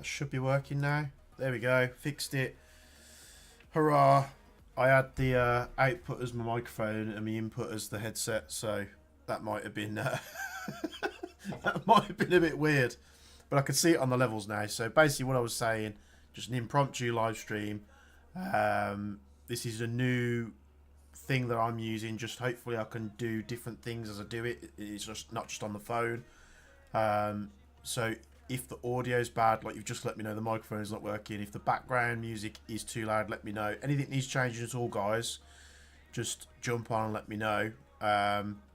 That should be working now. There we go. Fixed it. Hurrah. I had the output as my microphone and my input as the headset, so that might have been that might have been a bit weird. But I could see it on the levels now. So basically what I was saying, just an impromptu live stream. This is a new thing that I'm using. Just hopefully I can do different things as I do it. It's just not just on the phone. So if the audio is bad, like you've just let me know the microphone is not working. If the background music is too loud, let me know. Anything needs changing at all, guys, just jump on and let me know.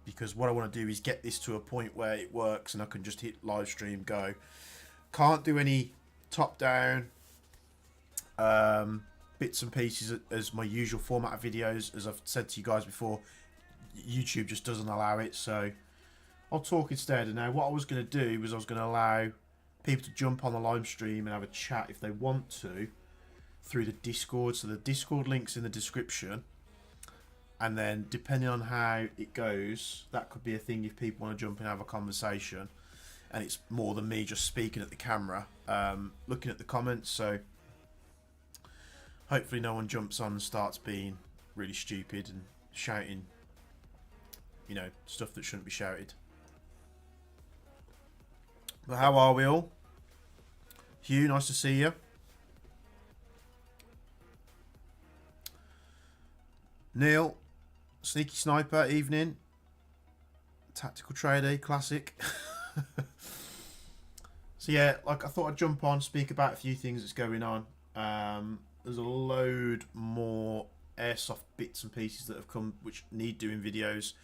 Because what I want to do is get this to a point where it works and I can just hit live stream, go. Can't do any top down bits and pieces as my usual format of videos. As I've said to you guys before, YouTube just doesn't allow it. So I'll talk instead. And now what I was going to do was I was going to allow people to jump on the live stream and have a chat if they want to through the Discord. So the Discord link's in the description. And then depending on how it goes, that could be a thing if people want to jump in and have a conversation. And it's more than me just speaking at the camera, looking at the comments. So hopefully no one jumps on and starts being really stupid and shouting, you know, stuff that shouldn't be shouted. But how are we all? Hugh, nice to see you. Neil, Sneaky Sniper, evening. Tactical Trader, classic. So yeah, like I thought I'd jump on, speak about a few things that's going on. There's a load more Airsoft bits and pieces that have come which need doing videos.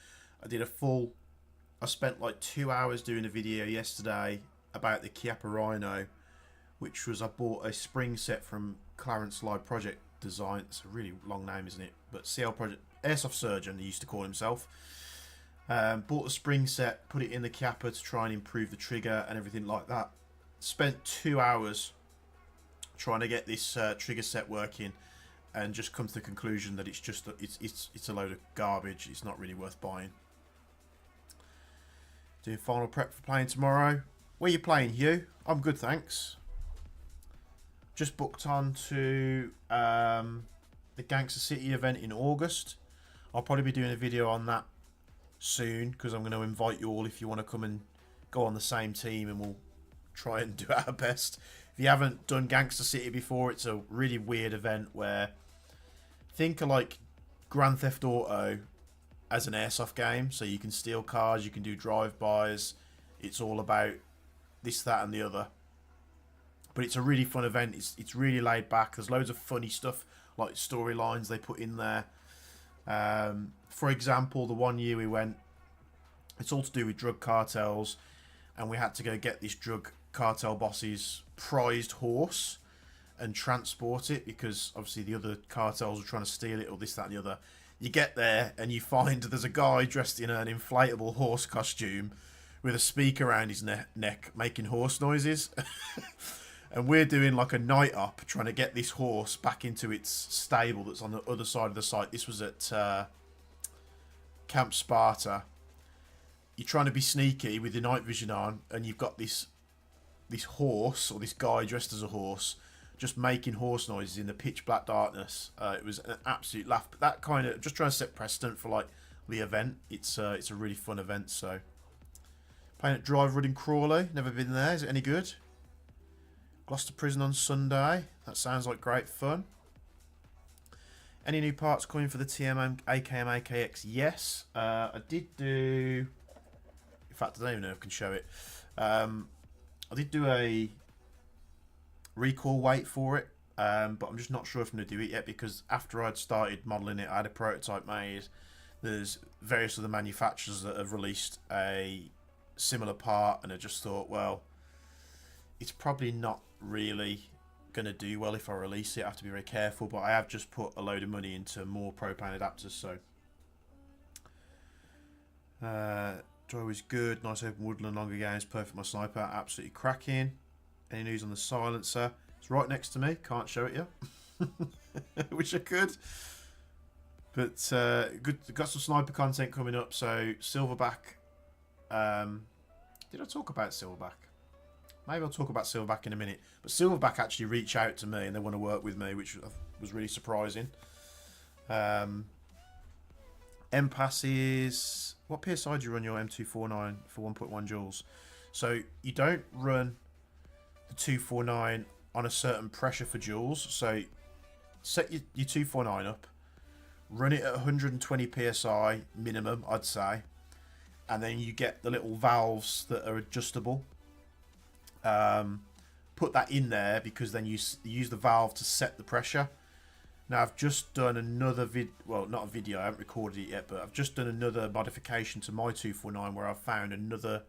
I spent like 2 hours doing a video yesterday about the Chiappa Rhino, which was I bought a spring set from Clarence Live Project Design. It's a really long name, isn't it? But CL Project Airsoft Surgeon, he used to call himself. Bought a spring set, put it in the Chiappa to try and improve the trigger and everything like that. Spent 2 hours trying to get this trigger set working, and just come to the conclusion that it's just it's a load of garbage. It's not really worth buying. Doing final prep for playing tomorrow. Where are you playing, Hugh? I'm good, thanks. Just booked on to the Gangster City event in August. I'll probably be doing a video on that soon, because I'm going to invite you all if you want to come and go on the same team, and we'll try and do our best. If you haven't done Gangster City before, it's a really weird event where think of like Grand Theft Auto as an airsoft game. So you can steal cars, you can do drive-bys. It's all about this, that and the other. But it's a really fun event. It's really laid back. There's loads of funny stuff, like storylines they put in there. For example, the one year we went, it's all to do with drug cartels, and we had to go get this drug cartel boss's prized horse and transport it, because obviously the other cartels were trying to steal it, or this, that and the other. You get there and you find there's a guy dressed in an inflatable horse costume with a speaker around his neck making horse noises. And we're doing like a night up trying to get this horse back into its stable that's on the other side of the site. This was at Camp Sparta. You're trying to be sneaky with your night vision on, and you've got this horse, or this guy dressed as a horse, just making horse noises in the pitch black darkness. It was an absolute laugh. But that kind of just trying to set precedent for like the event. It's a really fun event. So playing at Drive Run in Crawley. Never been there. Is it any good? Gloucester Prison on Sunday. That sounds like great fun. Any new parts coming for the TM AKM AKX? Yes. I did do... In fact, I don't even know if I can show it. I did do a recall weight for it, but I'm just not sure if I'm going to do it yet, because after I'd started modelling it, I had a prototype made. There's various other manufacturers that have released a similar part, and I just thought, well, it's probably not really going to do well if I release it. I have to be very careful, but I have just put a load of money into more propane adapters, so Joy was good. Nice open woodland, longer games, perfect for my sniper, absolutely cracking. Any news on the silencer? It's right next to me, can't show it yet. Wish I could. But good, got some sniper content coming up. So Silverback, did I talk about Silverback? Maybe I'll talk about Silverback in a minute. But Silverback actually reached out to me and they want to work with me, which was really surprising. MPAS is... What PSI do you run your M249 for 1.1 joules? So you don't run the 249 on a certain pressure for joules. So set your 249 up, run it at 120 PSI minimum, I'd say. And then you get the little valves that are adjustable. Put that in there because then you use the valve to set the pressure. Now I've just done another well, not a video, I haven't recorded it yet, but I've just done another modification to my 249 where I've found another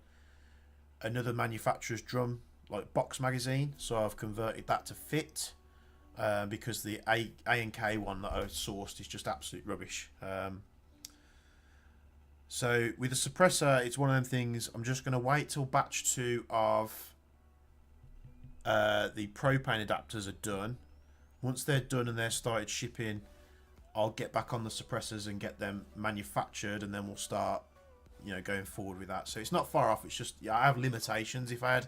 manufacturer's drum, like box magazine. So I've converted that to fit because the A&K one that I sourced is just absolute rubbish. So with the suppressor, it's one of them things. I'm just going to wait till batch 2 of the propane adapters are done. Once they're done and they're started shipping, I'll get back on the suppressors and get them manufactured, and then we'll start, you know, going forward with that. So it's not far off. It's just, yeah, I have limitations. If I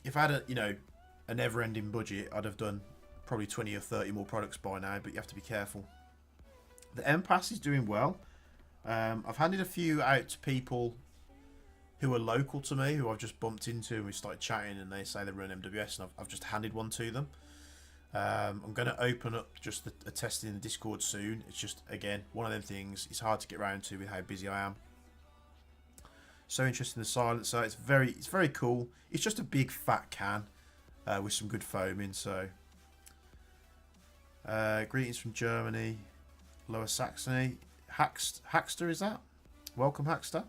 had a, you know, a never-ending budget, I'd have done probably 20 or 30 more products by now. But you have to be careful. The MPAS is doing well. I've handed a few out to people who are local to me, who I've just bumped into, and we started chatting, and they say they run MWS, and I've just handed one to them. I'm going to open up just a testing in the Discord soon. It's just, again, one of them things. It's hard to get around to with how busy I am. So interested in the silencer. It's very cool. It's just a big fat can with some good foaming. So greetings from Germany, Lower Saxony. Hackster, is that? Welcome, Hackster.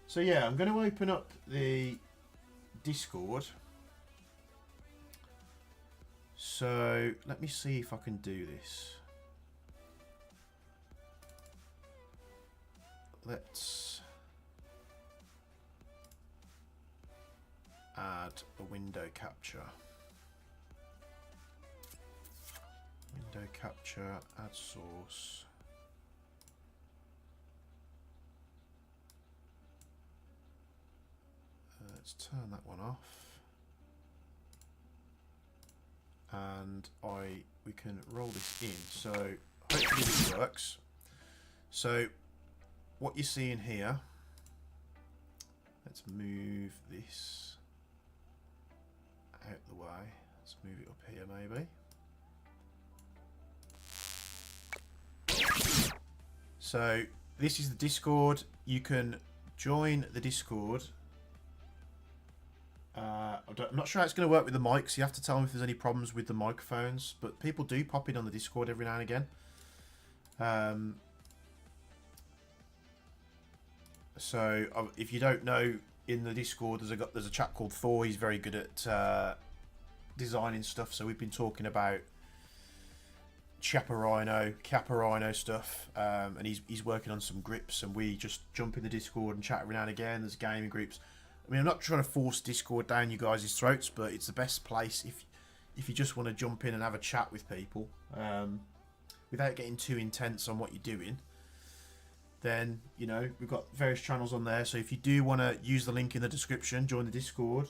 So yeah, I'm going to open up the Discord. So let me see if I can do this. Let's add a window capture. Window capture, add source. Let's turn that one off. And we can roll this in. So hopefully this works. So what you're seeing here, let's move this out the way. Let's move it up here maybe. So this is the Discord. You can join the Discord. I'm not sure how it's going to work with the mics. You have to tell me if there's any problems with the microphones, but people do pop in on the Discord every now and again. So if you don't know, in the Discord there's a chap called Thor. He's very good at designing stuff. So we've been talking about Caparino stuff, and he's working on some grips, and we just jump in the Discord and chat every now and again. There's gaming groups. I mean, I'm not trying to force Discord down you guys' throats, but it's the best place if you just want to jump in and have a chat with people without getting too intense on what you're doing. Then, you know, we've got various channels on there. So if you do want to use the link in the description, join the Discord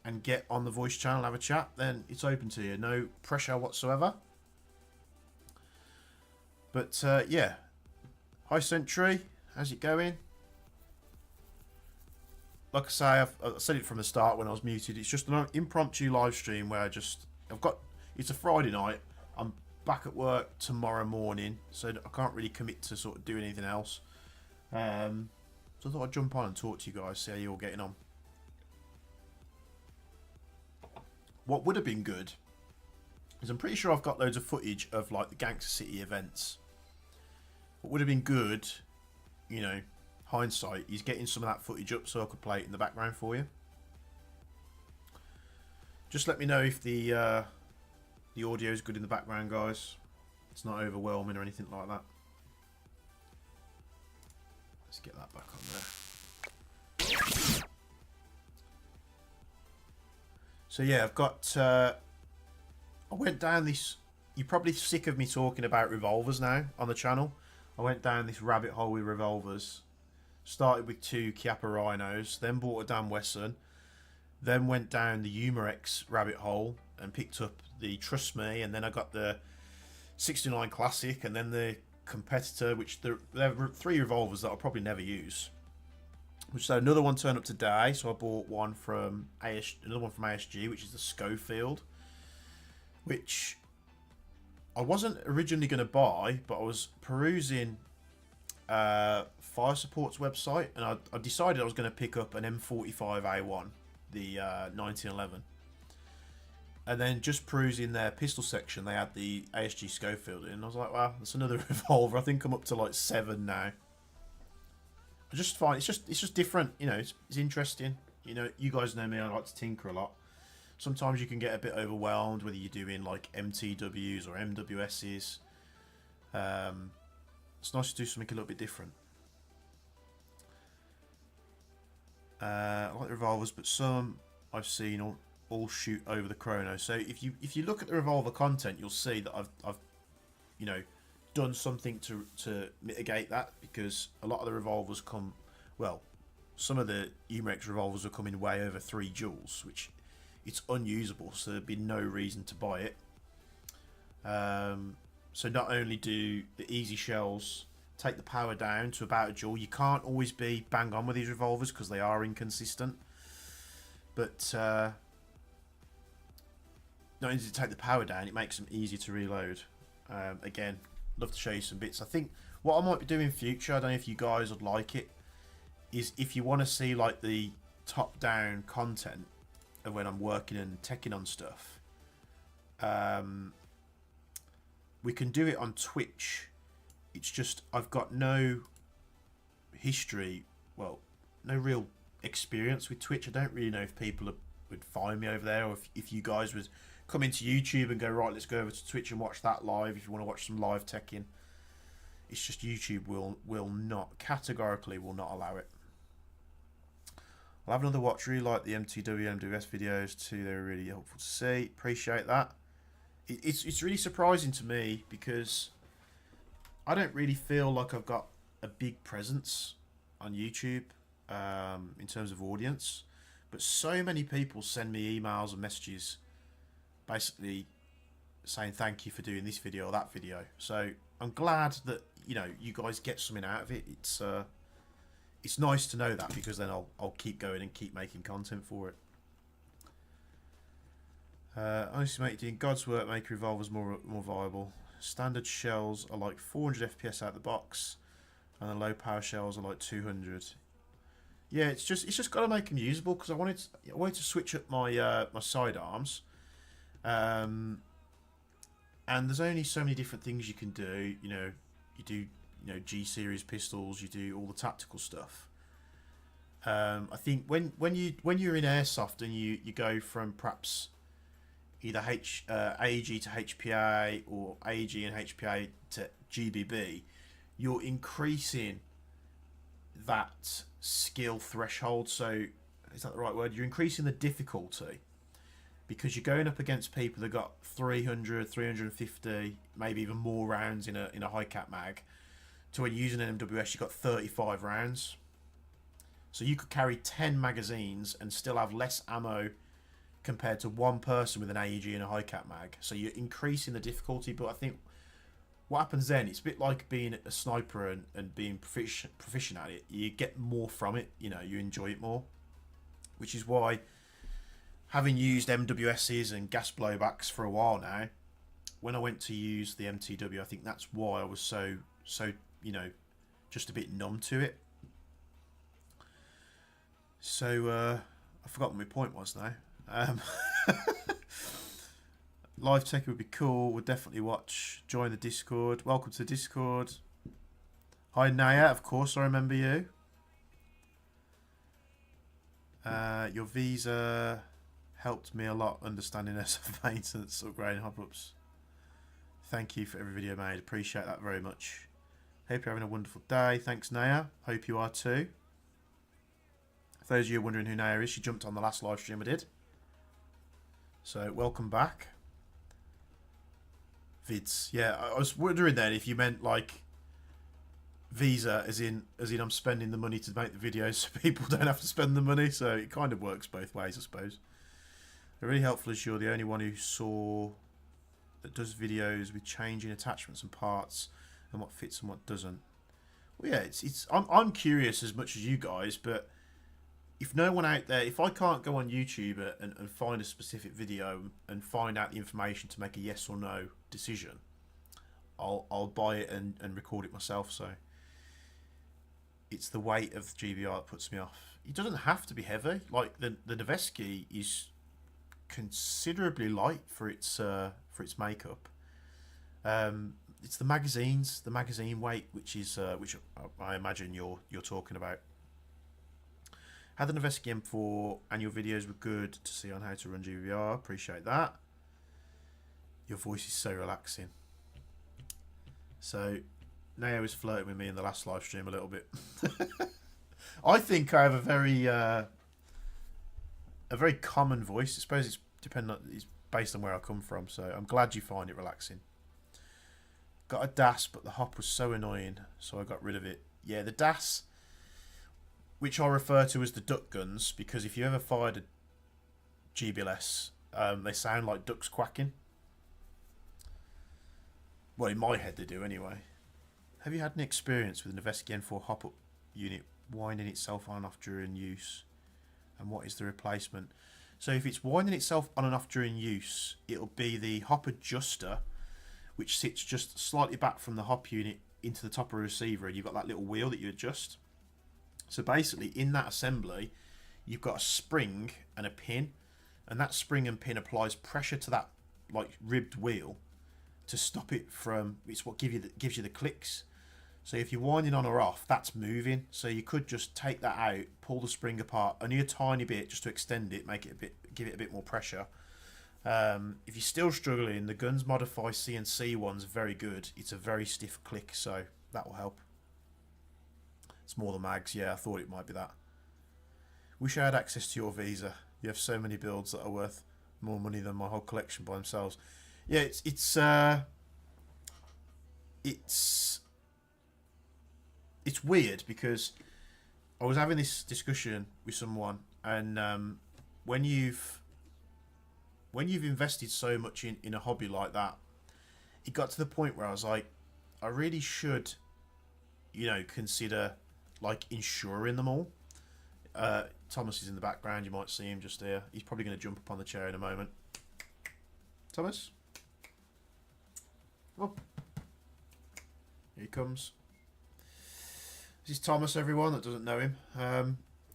and get on the voice channel, have a chat, then it's open to you. No pressure whatsoever. But, yeah. Hi, Sentry. How's it going? Like I say, I said it from the start when I was muted. It's just an impromptu live stream where it's a Friday night. I'm back at work tomorrow morning, so I can't really commit to sort of doing anything else. So I thought I'd jump on and talk to you guys, see how you're all getting on. What would have been good is I'm pretty sure I've got loads of footage of like the Gangster City events. What would have been good, you know, hindsight, is getting some of that footage up so I could play it in the background for you. Just let me know if the audio is good in the background, guys. It's not overwhelming or anything like that. Let's get that back on there. So yeah, I've got I went down this, you're probably sick of me talking about revolvers now on the channel. I went down this rabbit hole with revolvers. Started with 2 Chiappa Rhinos, then bought a Dan Wesson. Then went down the Umarex rabbit hole and picked up the Trust Me, and then I got the 69 Classic, and then the Competitor, which there were 3 revolvers that I'll probably never use. Which, so another one turned up today, so I bought one from another one from ASG, which is the Schofield, which I wasn't originally going to buy, but I was perusing Fire Support's website, and I decided I was going to pick up an M45A1, the 1911. And then just perusing their pistol section, they had the ASG Schofield in. And I was like, wow, that's another revolver. I think I'm up to like 7 now. I just find it's just different. You know, it's interesting. You know, you guys know me. I like to tinker a lot. Sometimes you can get a bit overwhelmed, whether you're doing like MTWs or MWSs. It's nice to do something a little bit different. I like the revolvers, but some I've seen all shoot over the chrono. So if you look at the revolver content, you'll see that I've you know, done something to mitigate that, because a lot of the revolvers come, well, some of the Umarex revolvers are coming way over 3 joules, which it's unusable, so there'd be no reason to buy it. So not only do the easy shells take the power down to about a joule, you can't always be bang on with these revolvers because they are inconsistent, but not only does it take the power down, it makes them easier to reload. Again, love to show you some bits. I think what I might be doing in future, I don't know if you guys would like it, is if you want to see like the top down content of when I'm working and teching on stuff, we can do it on Twitch. It's just I've got no history, well, no real experience with Twitch. I don't really know if people would find me over there, or if you guys would come into YouTube and go, right, let's go over to Twitch and watch that live if you want to watch some live teching. It's just YouTube will not, categorically will not allow it. I'll have another watch. Really like the MTW MWS videos too. They're really helpful to see. Appreciate that. It's really surprising to me because I don't really feel like I've got a big presence on YouTube in terms of audience, but so many people send me emails and messages basically saying thank you for doing this video or that video. So I'm glad that, you know, you guys get something out of it. It's nice to know that, because then I'll keep going and keep making content for it. Honestly, mate, doing God's work make revolvers more viable. Standard shells are like 400 FPS out the box, and the low power shells are like 200. Yeah, it's just got to make them usable, because I wanted to switch up my my sidearms, and there's only so many different things you can do. You know, you do G series pistols, you do all the tactical stuff. I think when you're in Airsoft and you go from perhaps either AEG to HPA or AEG and HPA to GBB, you're increasing that skill threshold. So is that the right word? You're increasing the difficulty, because you're going up against people that got 300, 350, maybe even more rounds in a high cap mag, to when you're using an MWS, you've got 35 rounds. So you could carry 10 magazines and still have less ammo compared to one person with an AEG and a high cap mag. So you're increasing the difficulty, but I think what happens then, it's a bit like being a sniper and being proficient at it. You get more from it, you know, you enjoy it more, which is why, having used MWSs and gas blowbacks for a while now, when I went to use the MTW, I think that's why I was so you know, just a bit numb to it. So I've forgotten what my point was now. Live tech would be cool. Would definitely watch. Join the Discord. Welcome to the Discord. Hi Naya, of course I remember you. Your visa helped me a lot understanding Airsoft maintenance, upgrading hop-ups. Thank you for every video made. Appreciate that very much. Hope you're having a wonderful day. Thanks, Naya. Hope you are too. For those of you wondering who Naya is, she jumped on the last live stream I did. So, welcome back. Vids. Yeah, I was wondering then if you meant like Visa, as in I'm spending the money to make the videos, so people don't have to spend the money. So it kind of works both ways, I suppose. They're really helpful as you're the only one who saw that does videos with changing attachments and parts and what fits and what doesn't. Well, yeah, I'm curious as much as you guys, but if no one out there, if I can't go on YouTube and find a specific video and find out the information to make a yes or no decision, I'll buy it and record it myself. So it's the weight of the GBR that puts me off. It doesn't have to be heavy. Like the Noveski is considerably light for its makeup. It's the magazine weight, which I imagine you're talking about. Had the Noveski M4 and your videos were good to see on how to run GBBR. Appreciate that. Your voice is so relaxing. So Nao was flirting with me in the last live stream a little bit. I think I have a very common voice. I suppose it's based on where I come from. So I'm glad you find it relaxing. Got a DAS, but the hop was so annoying, so I got rid of it. Yeah, the DAS, which I refer to as the duck guns, because if you ever fired a GBLS, they sound like ducks quacking. Well, in my head they do anyway. Have you had any experience with the Noveski N4 hop-up unit winding itself on and off during use? And what is the replacement? So if it's winding itself on and off during use, it'll be the hop adjuster, which sits just slightly back from the hop unit into the top of the receiver, and you've got that little wheel that you adjust. So basically, in that assembly, you've got a spring and a pin, and that spring and pin applies pressure to that like ribbed wheel to stop it from. It's what gives you the clicks. So if you're winding on or off, that's moving. So you could just take that out, pull the spring apart only a tiny bit just to extend it, give it a bit more pressure. If you're still struggling, the Guns Modify CNC one's very good. It's a very stiff click, so that will help. It's more the mags. Yeah, I thought it might be that. Wish I had access to your Visa. You have so many builds that are worth more money than my whole collection by themselves. Yeah, it's weird because I was having this discussion with someone, and when you've invested so much in a hobby like that, it got to the point where I was like, I really should, consider like insuring them all. Thomas is in the background. You might see him just here. He's probably going to jump up on the chair in a moment. Thomas? Oh. Here he comes. This is Thomas, everyone that doesn't know him.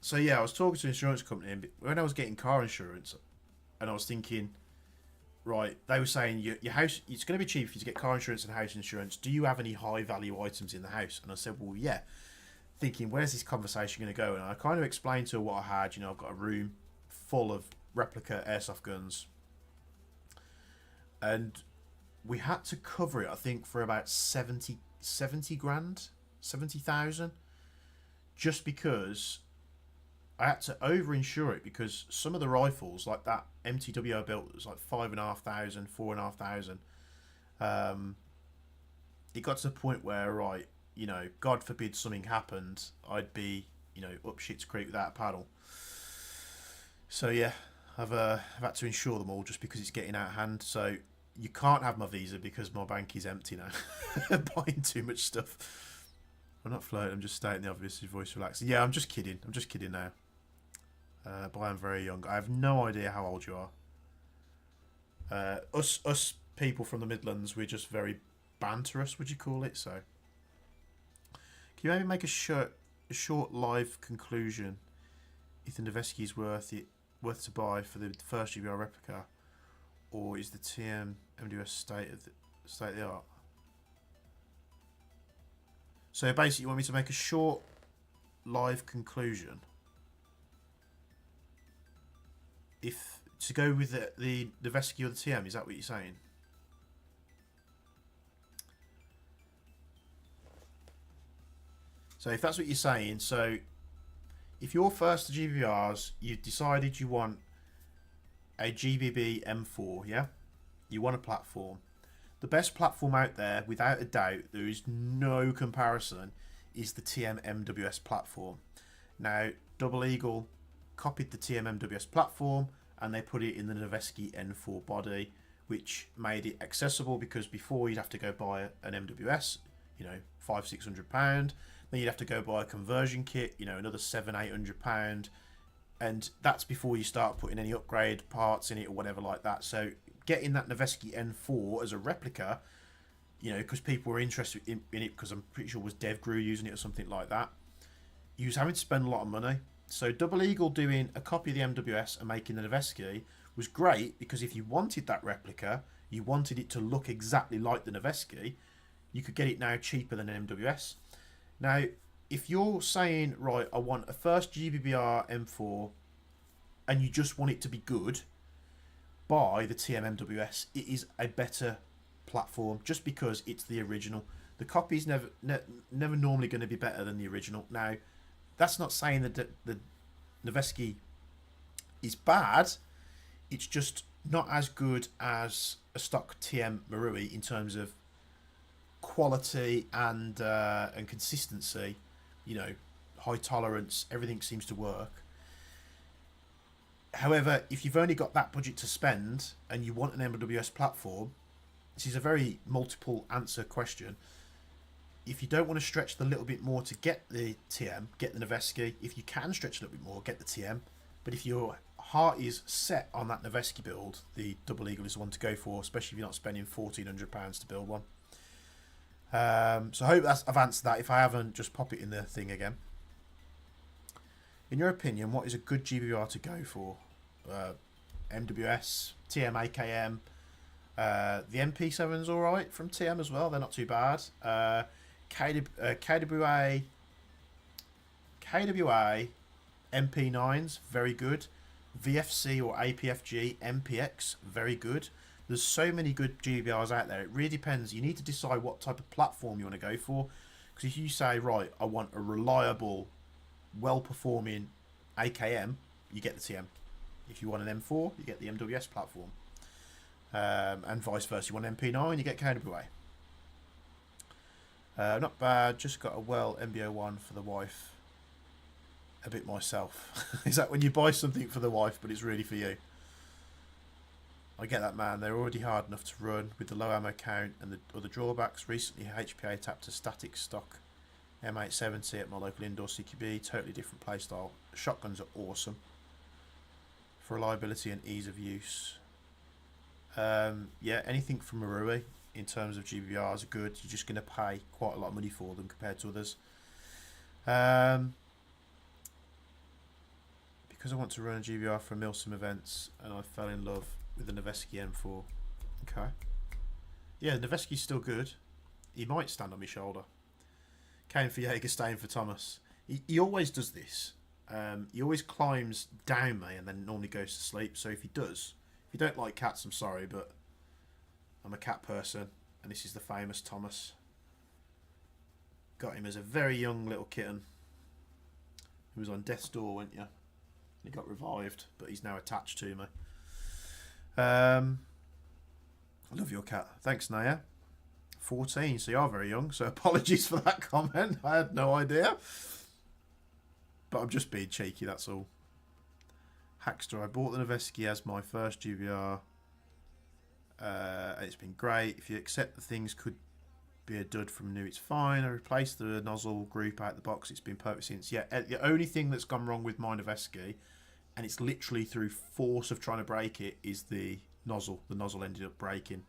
So yeah, I was talking to an insurance company, and when I was getting car insurance, and I was thinking, right, they were saying your house, it's going to be cheap for you to get car insurance and house insurance. Do you have any high value items in the house? And I said, well, yeah. Thinking, where's this conversation going to go? And I kind of explained to her what I had. I've got a room full of replica airsoft guns, and we had to cover it, I think, for about 70 grand, 70,000, just because I had to over-insure it, because some of the rifles, like that MTW I built, was like 5,500, 4,500. It got to the point where, right, God forbid something happened, I'd be, up shit's creek without a paddle. So yeah, I've had to insure them all just because it's getting out of hand. So you can't have my Visa because my bank is empty now. Buying too much stuff. I'm not flirting, I'm just stating the obvious. His voice relaxing. Yeah, I'm just kidding now. But I'm very young. I have no idea how old you are. Us people from the Midlands, we're just very banterous, would you call it? So can you maybe make a short live conclusion if the Noveski is worth to buy for the first GBR replica, or is the TM MDS state of the art? So basically, you want me to make a short live conclusion if to go with the Noveski or the TM? Is that what you're saying? So if that's what you're saying, so if you're first to GBRs, you've decided you want a GBB M4, yeah? You want a platform. The best platform out there, without a doubt, there is no comparison, is the TM MWS platform. Now, Double Eagle copied the TM MWS platform and they put it in the Noveski N4 body, which made it accessible, because before you'd have to go buy an MWS, you know, £500-600. Then you'd have to go buy a conversion kit, you know, another £700-800, and that's before you start putting any upgrade parts in it or whatever like that. So getting that Noveski N4 as a replica, you know, because people were interested in it, because I'm pretty sure it was DevGru using it or something like that, you was having to spend a lot of money. So Double Eagle doing a copy of the MWS and making the Noveski was great, because if you wanted that replica, you wanted it to look exactly like the Noveski, you could get it now cheaper than an MWS. Now, if you're saying, right, I want a first GBBR M4 and you just want it to be good, buy the TM MWS. It is a better platform just because it's the original. The copy's never normally going to be better than the original. Now, that's not saying that the Noveski is bad. It's just not as good as a stock TM Marui in terms of quality and consistency. You know, high tolerance, everything seems to work. However, if you've only got that budget to spend and you want an MWS platform, this is a very multiple answer question. If you don't want to stretch the little bit more to get the TM, get the Noveski. If you can stretch a little bit more, get the TM. But if your heart is set on that Noveski build, the Double Eagle is the one to go for, especially if you're not spending £1,400 to build one. So I hope I've answered that. If I haven't, just pop it in the thing again. In your opinion, what is a good GBBR to go for? MWS, TM, AKM. The MP7's alright from TM as well. They're not too bad. KWA MP9's very good. VFC or APFG MPX, very good. There's so many good GBRs out there. It really depends. You need to decide what type of platform you want to go for. Because if you say, right, I want a reliable, well-performing AKM, you get the TM. If you want an M4, you get the MWS platform. And vice versa. You want an MP9, you get KWA. Not bad. Just got a well MBO1 for the wife. A bit myself. Is that when you buy something for the wife, but it's really for you? I get that, man. They're already hard enough to run with the low ammo count and the other drawbacks. Recently, HPA tapped a static stock M870 at my local indoor CQB. Totally different playstyle. Shotguns are awesome for reliability and ease of use. Yeah, anything from Marui in terms of GBBRs are good. You're just going to pay quite a lot of money for them compared to others. Because I want to run a GBR for Milsim events and I fell in love with the Noveski M4. Okay. Yeah, the Noveski's still good. He might stand on my shoulder. Kane for Jaeger, staying for Thomas. He always does this. He always climbs down me and then normally goes to sleep. So if he does, if you don't like cats, I'm sorry, but I'm a cat person. And this is the famous Thomas. Got him as a very young little kitten. He was on death's door, weren't you? He got revived, but he's now attached to me. I love your cat. Thanks, Naya. 14, so you are very young, so apologies for that comment. I had no idea. But I'm just being cheeky, that's all. Hackster, I bought the Noveski as my first GBR. It's been great. If you accept the things could be a dud from new, it's fine. I replaced the nozzle group out the box. It's been perfect since. Yeah, the only thing that's gone wrong with my Noveski, and it's literally through force of trying to break it, is the nozzle. The nozzle ended up breaking.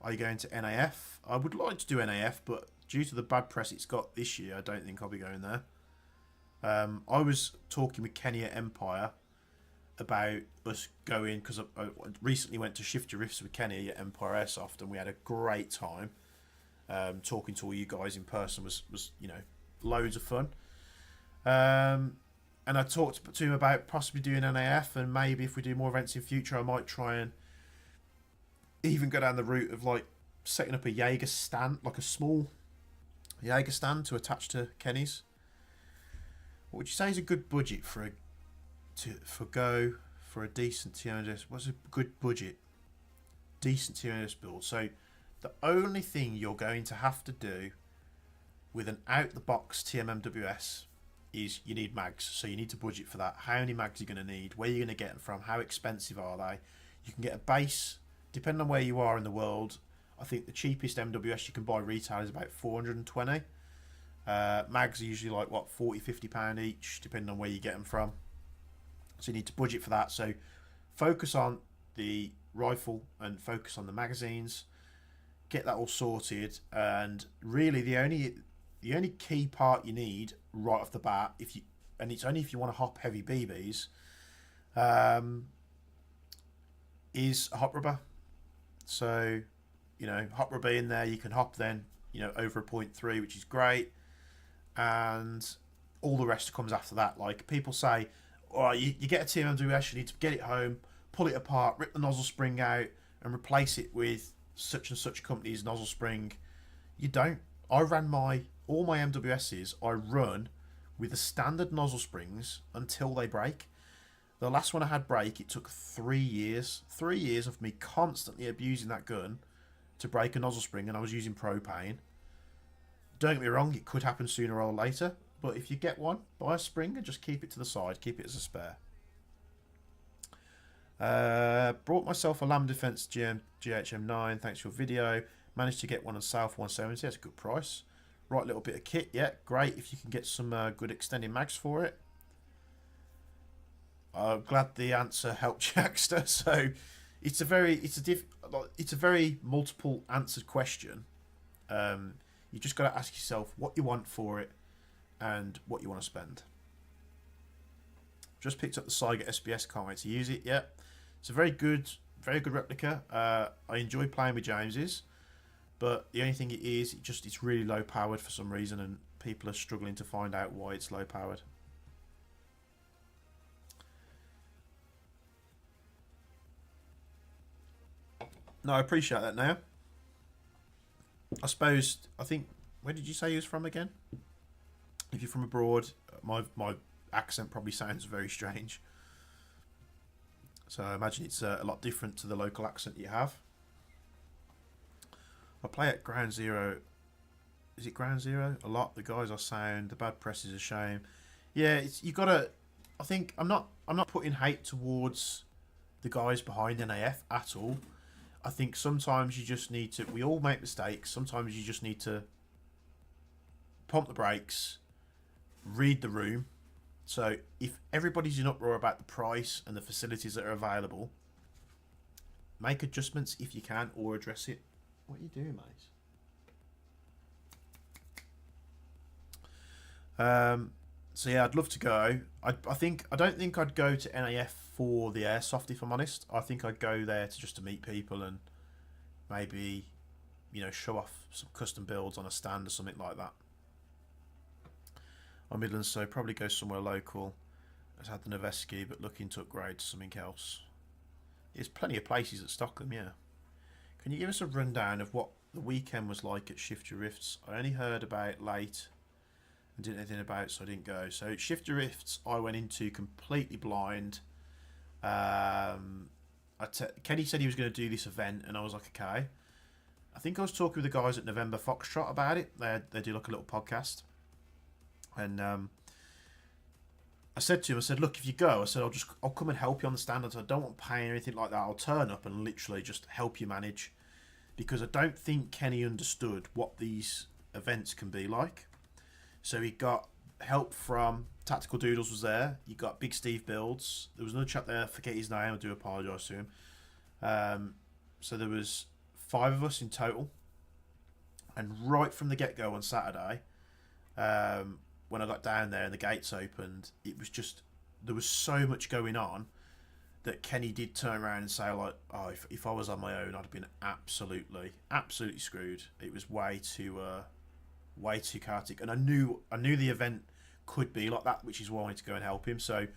Are you going to NAF? I would like to do NAF, but due to the bad press it's got this year, I don't think I'll be going there. I was talking with Kenny at Empire about us going, because I recently went to Shift Your Riffs with Kenny at Empire Airsoft, and we had a great time. Talking to all you guys in person was you know, loads of fun. And I talked to him about possibly doing NAF, and maybe if we do more events in future, I might try and even go down the route of like setting up a Jaeger stand, like a small Jaeger stand to attach to Kenny's. What would you say is a good budget for a decent TMS? What's a good budget? Decent TMS build. So the only thing you're going to have to do with an out-the-box TMMWS is you need mags. So you need to budget for that. How many mags are you going to need? Where are you going to get them from? How expensive are they? You can get a base, depending on where you are in the world. I think the cheapest MWS you can buy retail is about 420. Mags are usually like, what, 40, £50 each, depending on where you get them from. So you need to budget for that. So focus on the rifle and focus on the magazines. Get that all sorted. And really the only key part you need right off the bat, and it's only if you want to hop heavy BBs, is a hop rubber. So, hop rubber in there, you can hop then, over a 0.3, which is great. And all the rest comes after that. Like people say, oh, you get a TMMWS, you need to get it home, pull it apart, rip the nozzle spring out, and replace it with such and such company's nozzle spring. You don't. I ran all my MWSs, I run with the standard nozzle springs until they break. The last one I had break, it took 3 years. 3 years of me constantly abusing that gun to break a nozzle spring, and I was using propane. Don't get me wrong, it could happen sooner or later, but if you get one, buy a spring and just keep it to the side, keep it as a spare. Brought myself a Lamb Defense GHM9, thanks for your video. Managed to get one on South 170, that's a good price. Right little bit of kit, yeah, great if you can get some good extended mags for it. I'm glad the answer helped Jackster. So it's a very multiple answered question. You just got to ask yourself what you want for it and what you want to spend. Just picked up the Saiga SBS, can't wait to use it. Yeah, it's a very good replica. I enjoy playing with James's, but the only thing it is, it's really low powered for some reason, and people are struggling to find out why it's low powered. No, I appreciate that now. I think, where did you say you was from again? If you're from abroad, my accent probably sounds very strange. So I imagine it's a lot different to the local accent you have. I play at Ground Zero. Is it Ground Zero? A lot. The guys are sound. The bad press is a shame. Yeah, you gotta. I think I'm not putting hate towards the guys behind NAF at all. I think sometimes you just need to. We all make mistakes. Sometimes you just need to pump the brakes, read the room. So if everybody's in uproar about the price and the facilities that are available, make adjustments if you can, or address it. What are you doing, mate? So yeah, I'd love to go. I don't think I'd go to NAF for the Airsoft, if I'm honest. I think I'd go there to meet people and maybe, show off some custom builds on a stand or something like that. I'm Midlands, so probably go somewhere local. I've had the Noveski, but looking to upgrade to something else. There's plenty of places at Stockholm, yeah. Can you give us a rundown of what the weekend was like at Shift Your Rifts? I only heard about late and didn't know anything about, so I didn't go. So at Shift Your Rifts, I went into completely blind. Kenny said he was going to do this event, and I was like, okay. I think I was talking with the guys at November Foxtrot about it. They do like a little podcast. And I said to him, look, if you go, I'll come and help you on the stand. I don't want paying or anything like that. I'll turn up and literally just help you manage, because I don't think Kenny understood what these events can be like. So he got help from Tactical Doodles was there. You got Big Steve Builds. There was another chap there, I forget his name, I do apologise to him. So there was 5 of us in total. And right from the get-go on Saturday, when I got down there and the gates opened, it was just, there was so much going on that Kenny did turn around and say, like, oh, if I was on my own, I'd have been absolutely screwed. It was way too chaotic, and I knew the event could be like that, which is why I wanted to go and help him. So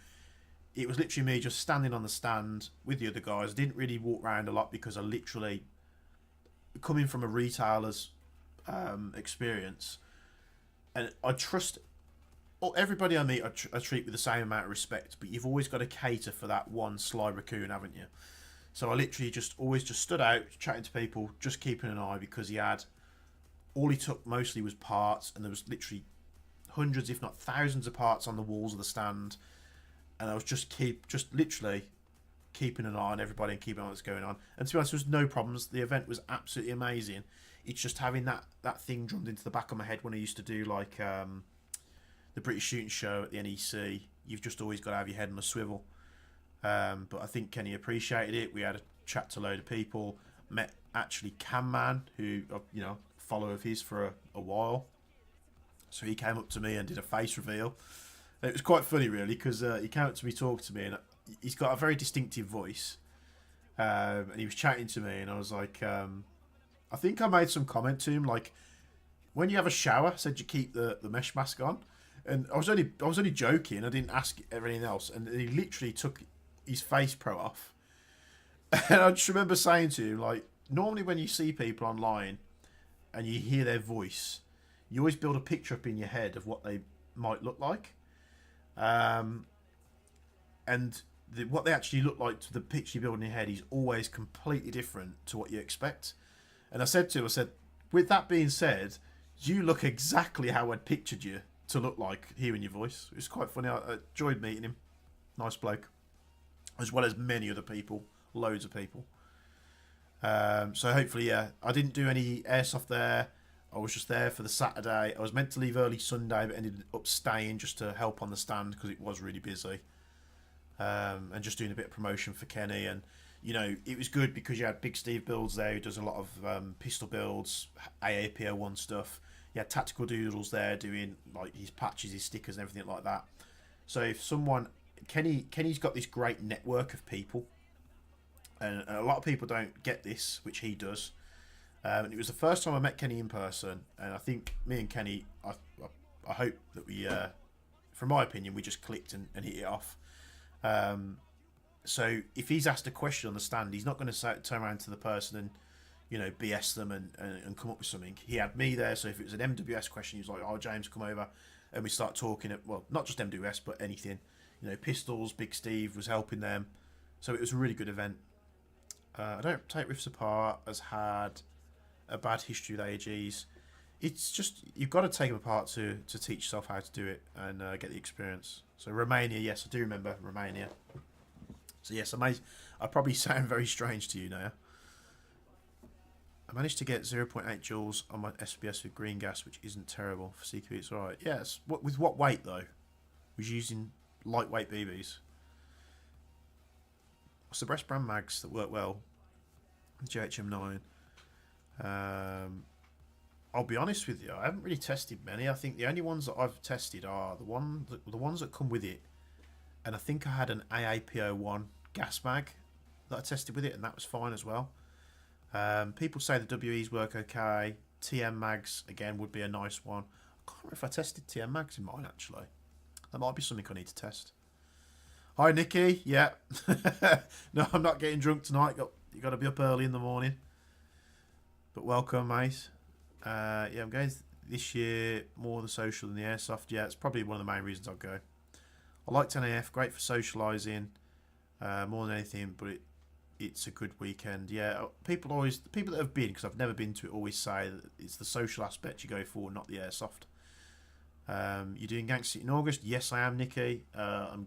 it was literally me just standing on the stand with the other guys. I didn't really walk around a lot because I literally, coming from a retailer's experience, and I trust everybody I meet, I treat with the same amount of respect, but you've always got to cater for that one sly raccoon, haven't you? So I literally always stood out, chatting to people, just keeping an eye, because he had all he took mostly was parts, and there was literally hundreds, if not thousands, of parts on the walls of the stand. And I was just literally keeping an eye on everybody and keeping on what's going on. And to be honest, there was no problems. The event was absolutely amazing. It's just having that thing drummed into the back of my head when I used to do like the British Shooting Show at the NEC. You've just always got to have your head on a swivel. But I think Kenny appreciated it. We had a chat to a load of people. Met actually Cam Man, who follow of his for a while. So he came up to me and did a face reveal. And it was quite funny, really, because he came up to me, talking to me, and he's got a very distinctive voice. And he was chatting to me, and I was like, I think I made some comment to him, like, when you have a shower, said you keep the mesh mask on. And I was only joking. I didn't ask everything else. And he literally took his face pro off. And I just remember saying to him, like, normally when you see people online and you hear their voice, you always build a picture up in your head of what they might look like. And what they actually look like to the picture you build in your head is always completely different to what you expect. And I said to him, with that being said, you look exactly how I'd pictured you to look like hearing your voice. It was quite funny. I enjoyed meeting him. Nice bloke. As well as many other people. Loads of people. So hopefully, yeah. I didn't do any airsoft there. I was just there for the Saturday. I was meant to leave early Sunday, but ended up staying just to help on the stand because it was really busy. And just doing a bit of promotion for Kenny. And, it was good because you had Big Steve builds there who does a lot of pistol builds, AAPO1 stuff. You had Tactical Doodles there doing like his patches, his stickers and everything like that. So if Kenny's got this great network of people. And a lot of people don't get this, which he does. And it was the first time I met Kenny in person. And I think me and Kenny, I hope that we, from my opinion, we just clicked and hit it off. So if he's asked a question on the stand, he's not going to turn around to the person and, BS them and come up with something. He had me there, so if it was an MWS question, he was like, "Oh, James, come over," and we start talking. Not just MWS, but anything. Pistols. Big Steve was helping them, so it was a really good event. I don't take Rifts apart. Has had a bad history with AGs. It's just you've got to take them apart to teach yourself how to do it and get the experience. So Romania, yes, I do remember Romania. So yes, I probably sound very strange to you now. I managed to get 0.8 joules on my SBS with green gas, which isn't terrible for CQB. It's alright. Yes. With what weight though? Was using lightweight BBs. What's the best brand mags that work well? GHM9. I'll be honest with you, I haven't really tested many. I think the only ones that I've tested are the ones that come with it. And I think I had an AAPO1 gas mag that I tested with it, and that was fine as well. People say the WEs work okay. TM mags, again, would be a nice one. I can't remember if I tested TM mags in mine, actually. That might be something I need to test. Hi, Nikki. Yeah. No, I'm not getting drunk tonight. You got to be up early in the morning. But welcome, mate. Yeah, I'm going this year more the social than the airsoft. Yeah, it's probably one of the main reasons I'll go. I like 10AF, great for socialising more than anything, but it's a good weekend. Yeah, the people that have been, because I've never been to it, always say that it's the social aspect you go for, not the airsoft. You're doing Gangster City in August? Yes, I am, Nikki. I'm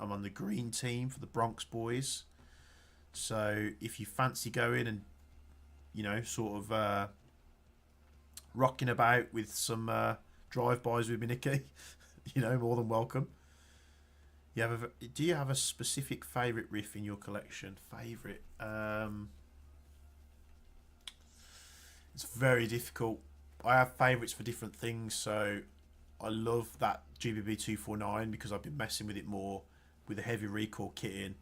on the green team for the Bronx boys. So if you fancy going and, sort of rocking about with some drive-bys with me, Nikki, more than welcome. Do you have a specific favourite riff in your collection? Favourite? It's very difficult. I have favourites for different things, so I love that GBB 249 because I've been messing with it more with the heavy recoil kit in,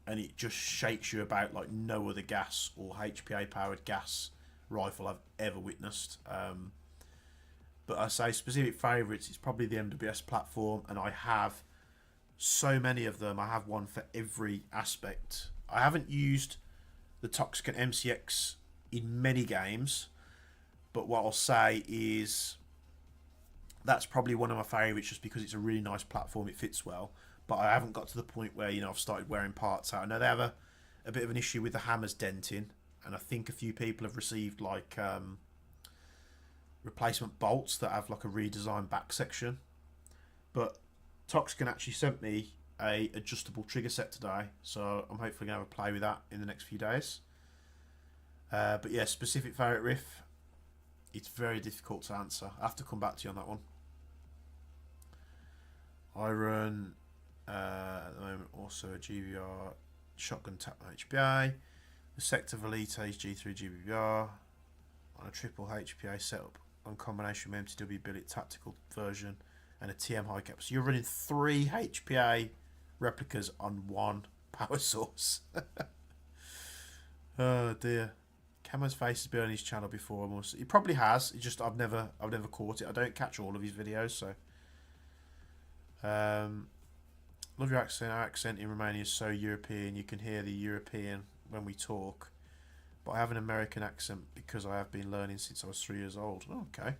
and it just shakes you about like no other gas or HPA powered gas rifle I've ever witnessed. But I say specific favourites, it's probably the MWS platform, and I have so many of them. I have one for every aspect. I haven't used the Toxicant MCX in many games, but what I'll say is that's probably one of my favourites just because it's a really nice platform, it fits well, but I haven't got to the point where I've started wearing parts out. I know they have a bit of an issue with the hammers denting, and I think a few people have received like replacement bolts that have like a redesigned back section. But Toxican actually sent me a adjustable trigger set today, so I'm hopefully going to have a play with that in the next few days. But yeah, specific favourite riff, it's very difficult to answer. I have to come back to you on that one. I run at the moment also a GBBR shotgun tap HPA, the Sector Velites G3 GBBR on a triple HPA setup on combination with MTW billet tactical version and a TM high cap. So you're running 3 HPA replicas on 1 power source. Oh dear. Camo's face has been on his channel before. He probably has. It's just I've never caught it. I don't catch all of his videos, so. Love your accent. Our accent in Romania is so European. You can hear the European when we talk. But I have an American accent because I have been learning since I was 3 years old. Oh, okay.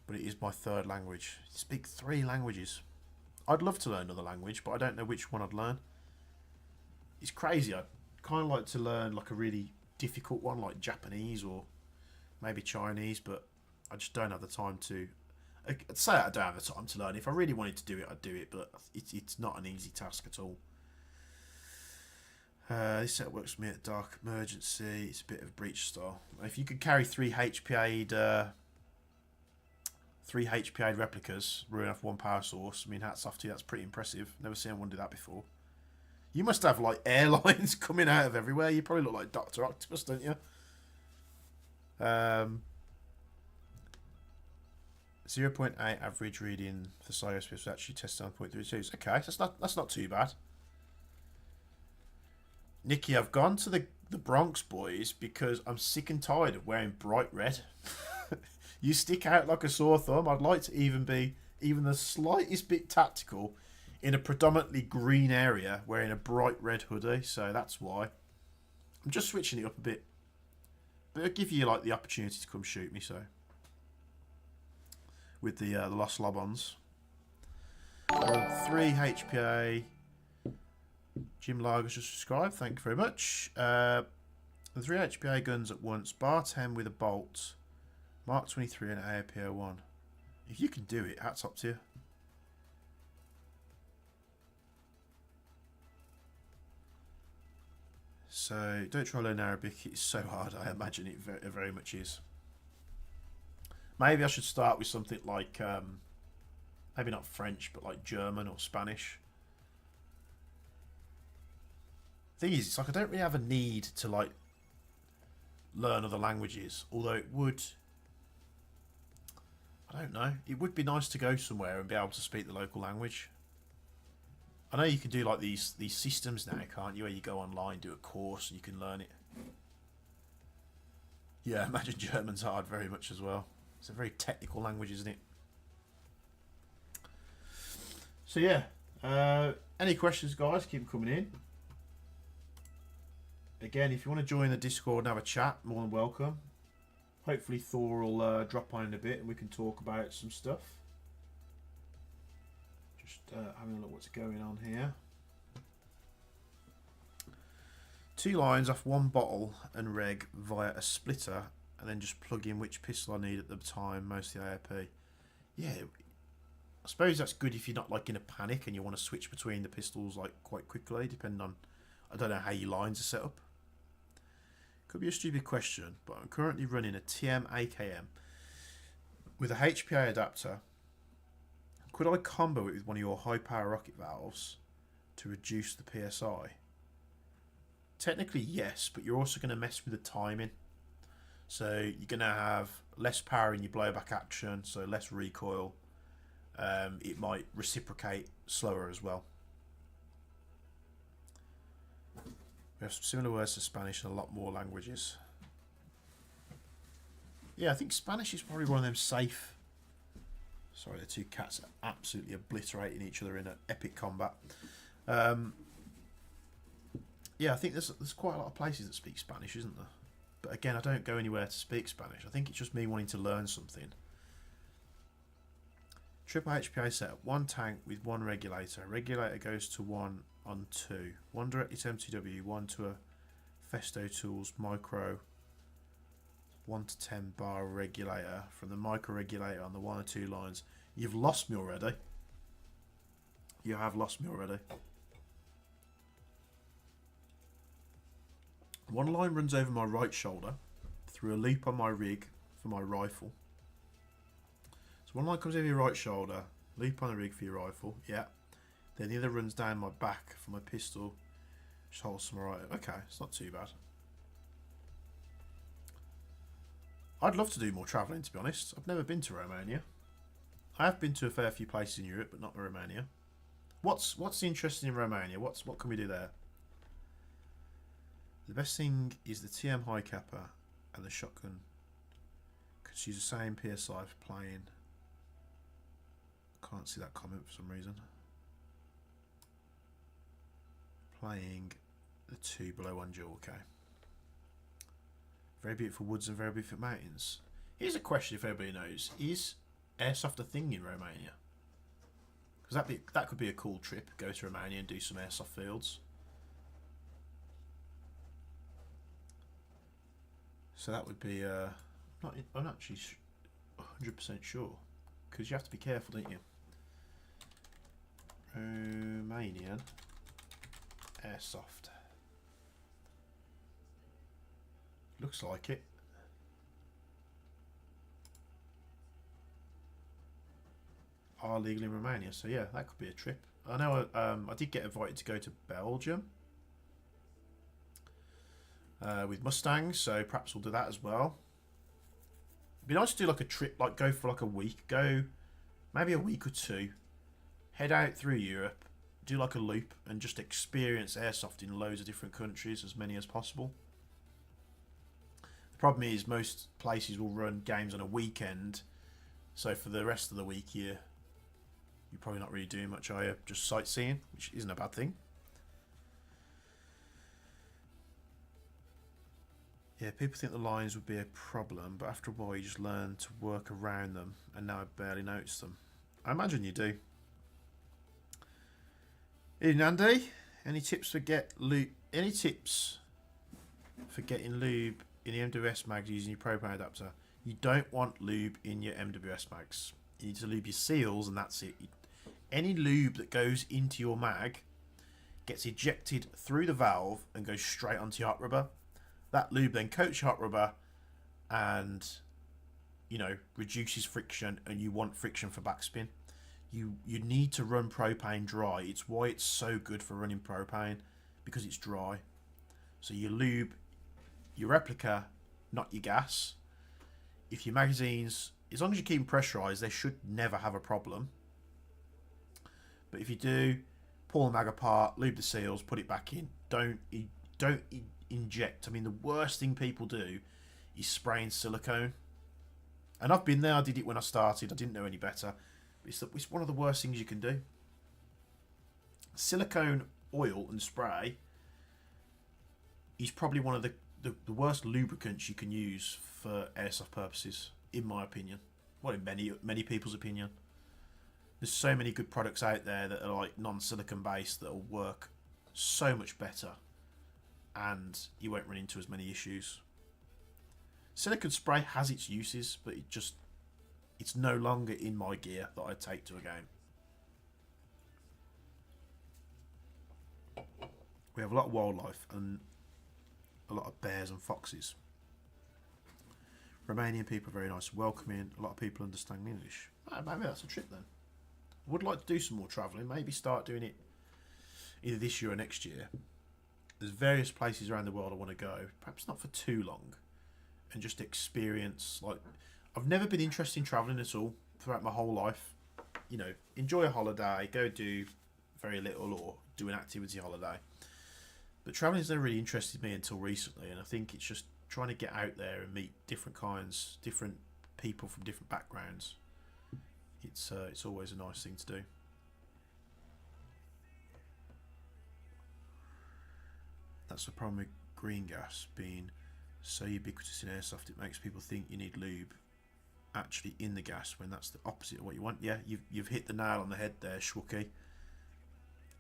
But it is my 3rd language. I speak 3 languages. I'd love to learn another language, but I don't know which one I'd learn. It's crazy. I'd kind of like to learn like a really difficult one, like Japanese or maybe Chinese, but I just don't have the time to. I'd say I don't have the time to learn. If I really wanted to do it, I'd do it, but it's not an easy task at all. This set works for me at Dark Emergency. It's a bit of breach style. If you could carry 3 HPA'd replicas running off 1 power source, I mean, hats off to you. That's pretty impressive. Never seen anyone do that before. You must have like airlines coming out of everywhere. You probably look like Dr. Octopus, don't you? 0.8 average reading for Cyospace was actually tested on 0.32. Okay, so that's not too bad. Nikki, I've gone to the Bronx boys because I'm sick and tired of wearing bright red. You stick out like a sore thumb. I'd like to even be even the slightest bit tactical in a predominantly green area wearing a bright red hoodie, so that's why. I'm just switching it up a bit. But it'll give you like the opportunity to come shoot me, so. With the Lost Lobons. 3 HPA. Jim Lagos just subscribed, thank you very much. The 3 HPA guns at once. Bar 10 with a bolt. Mark 23 and an AAPO1. If you can do it, hats up to you. So, don't try to learn Arabic. It's so hard. I imagine it very much is. Maybe I should start with something like, maybe not French, but like German or Spanish. Thing is, it's like I don't really have a need to like learn other languages. Although it would, I don't know, it would be nice to go somewhere and be able to speak the local language. I know you can do like these systems now, can't you? Where you go online, do a course, and you can learn it. Yeah, I imagine German's hard very much as well. It's a very technical language, isn't it? So yeah, any questions, guys? Keep them coming in. Again, if you want to join the Discord and have a chat, more than welcome. Hopefully Thor will drop on in a bit and we can talk about some stuff. Just having a look what's going on here. 2 lines off 1 bottle and reg via a splitter, and then just plug in which pistol I need at the time, mostly AAP. Yeah, I suppose that's good if you're not like in a panic and you want to switch between the pistols like quite quickly, depending on, I don't know how your lines are set up. Could be a stupid question, but I'm currently running a TM AKM with a HPA adapter. Could I combo it with one of your high power rocket valves to reduce the PSI? Technically yes, but you're also going to mess with the timing. So you're going to have less power in your blowback action, so less recoil. It might reciprocate slower as well. We have some similar words to Spanish and a lot more languages. Yeah, I think Spanish is probably one of them safe. Sorry, the 2 cats are absolutely obliterating each other in an epic combat. Yeah, I think there's quite a lot of places that speak Spanish, isn't there? But again, I don't go anywhere to speak Spanish. I think it's just me wanting to learn something. Triple HPA setup. 1 tank with 1 regulator. Regulator goes to 1 on 2. 1 directly to MTW, 1 to a Festo Tools Micro 1 to 10 bar regulator from the micro regulator on the 1 or 2 lines. You've lost me already. You have lost me already. One line runs over my right shoulder through a loop on my rig for my rifle. So one line comes over your right shoulder, loop on the rig for your rifle, yeah. Then the other runs down my back for my pistol, which holds some right. Okay, it's not too bad. I'd love to do more travelling, to be honest. I've never been to Romania. I have been to a fair few places in Europe, but not Romania. What's interesting in Romania? What can we do there? The best thing is the TM high capper and the shotgun. Could use the same PSI for playing. Can't see that comment for some reason. Playing the 2 below 1 dual, okay. Very beautiful woods and very beautiful mountains. Here's a question if everybody knows. Is Airsoft a thing in Romania? Because that could be a cool trip. Go to Romania and do some Airsoft fields. So that would be... I'm not actually 100% sure. Because you have to be careful, don't you? Romanian Airsoft. Looks like it. Are legal in Romania, so yeah, that could be a trip. I know I did get invited to go to Belgium with Mustangs, so perhaps we'll do that as well. It'd be nice to do like a trip, like go for like a week, go maybe a week or 2, head out through Europe, do like a loop, and just experience Airsoft in loads of different countries, as many as possible. The problem is most places will run games on a weekend, so for the rest of the week you're probably not really doing much, are you? Just sightseeing, which isn't a bad thing. Yeah, people think the lines would be a problem, but after a while you just learn to work around them, and now I barely notice them. I imagine you do. Hey Nandi, any tips for Any tips for getting lube in the MWS mags using your propane adapter? You don't want lube in your MWS mags. You need to lube your seals, and that's it. Any lube that goes into your mag gets ejected through the valve and goes straight onto your hot rubber. That lube then coats your hot rubber and, you know, reduces friction, and you want friction for backspin. You need to run propane dry. It's why it's so good for running propane, because it's dry. So you lube your replica, not your gas. If your magazines, as long as you keep them pressurized, they should never have a problem. But if you do, pull the mag apart, lube the seals, put it back in. Don't inject. I mean, the worst thing people do is spraying silicone. And I've been there. I did it when I started. I didn't know any better. It's one of the worst things you can do. Silicone oil and spray is probably one of the worst lubricants you can use for airsoft purposes, in my opinion. Well, in many people's opinion. There's so many good products out there that are like non-silicone based that will work so much better, and you won't run into as many issues. Silicone spray has its uses, but it's no longer in my gear that I take to a game. We have a lot of wildlife and a lot of bears and foxes. Romanian people are very nice, welcoming. A lot of people understand English. Maybe that's a trip then. I would like to do some more travelling. Maybe start doing it either this year or next year. There's various places around the world I want to go. Perhaps not for too long, and just experience. Like, I've never been interested in travelling at all throughout my whole life. You know, enjoy a holiday, go do very little or do an activity holiday. But travelling has never really interested me until recently, and I think it's just trying to get out there and meet different people from different backgrounds. It's always a nice thing to do. That's the problem with green gas being so ubiquitous in airsoft. It makes people think you need lube actually in the gas, when that's the opposite of what you want. Yeah, you've hit the nail on the head there, Schwookie.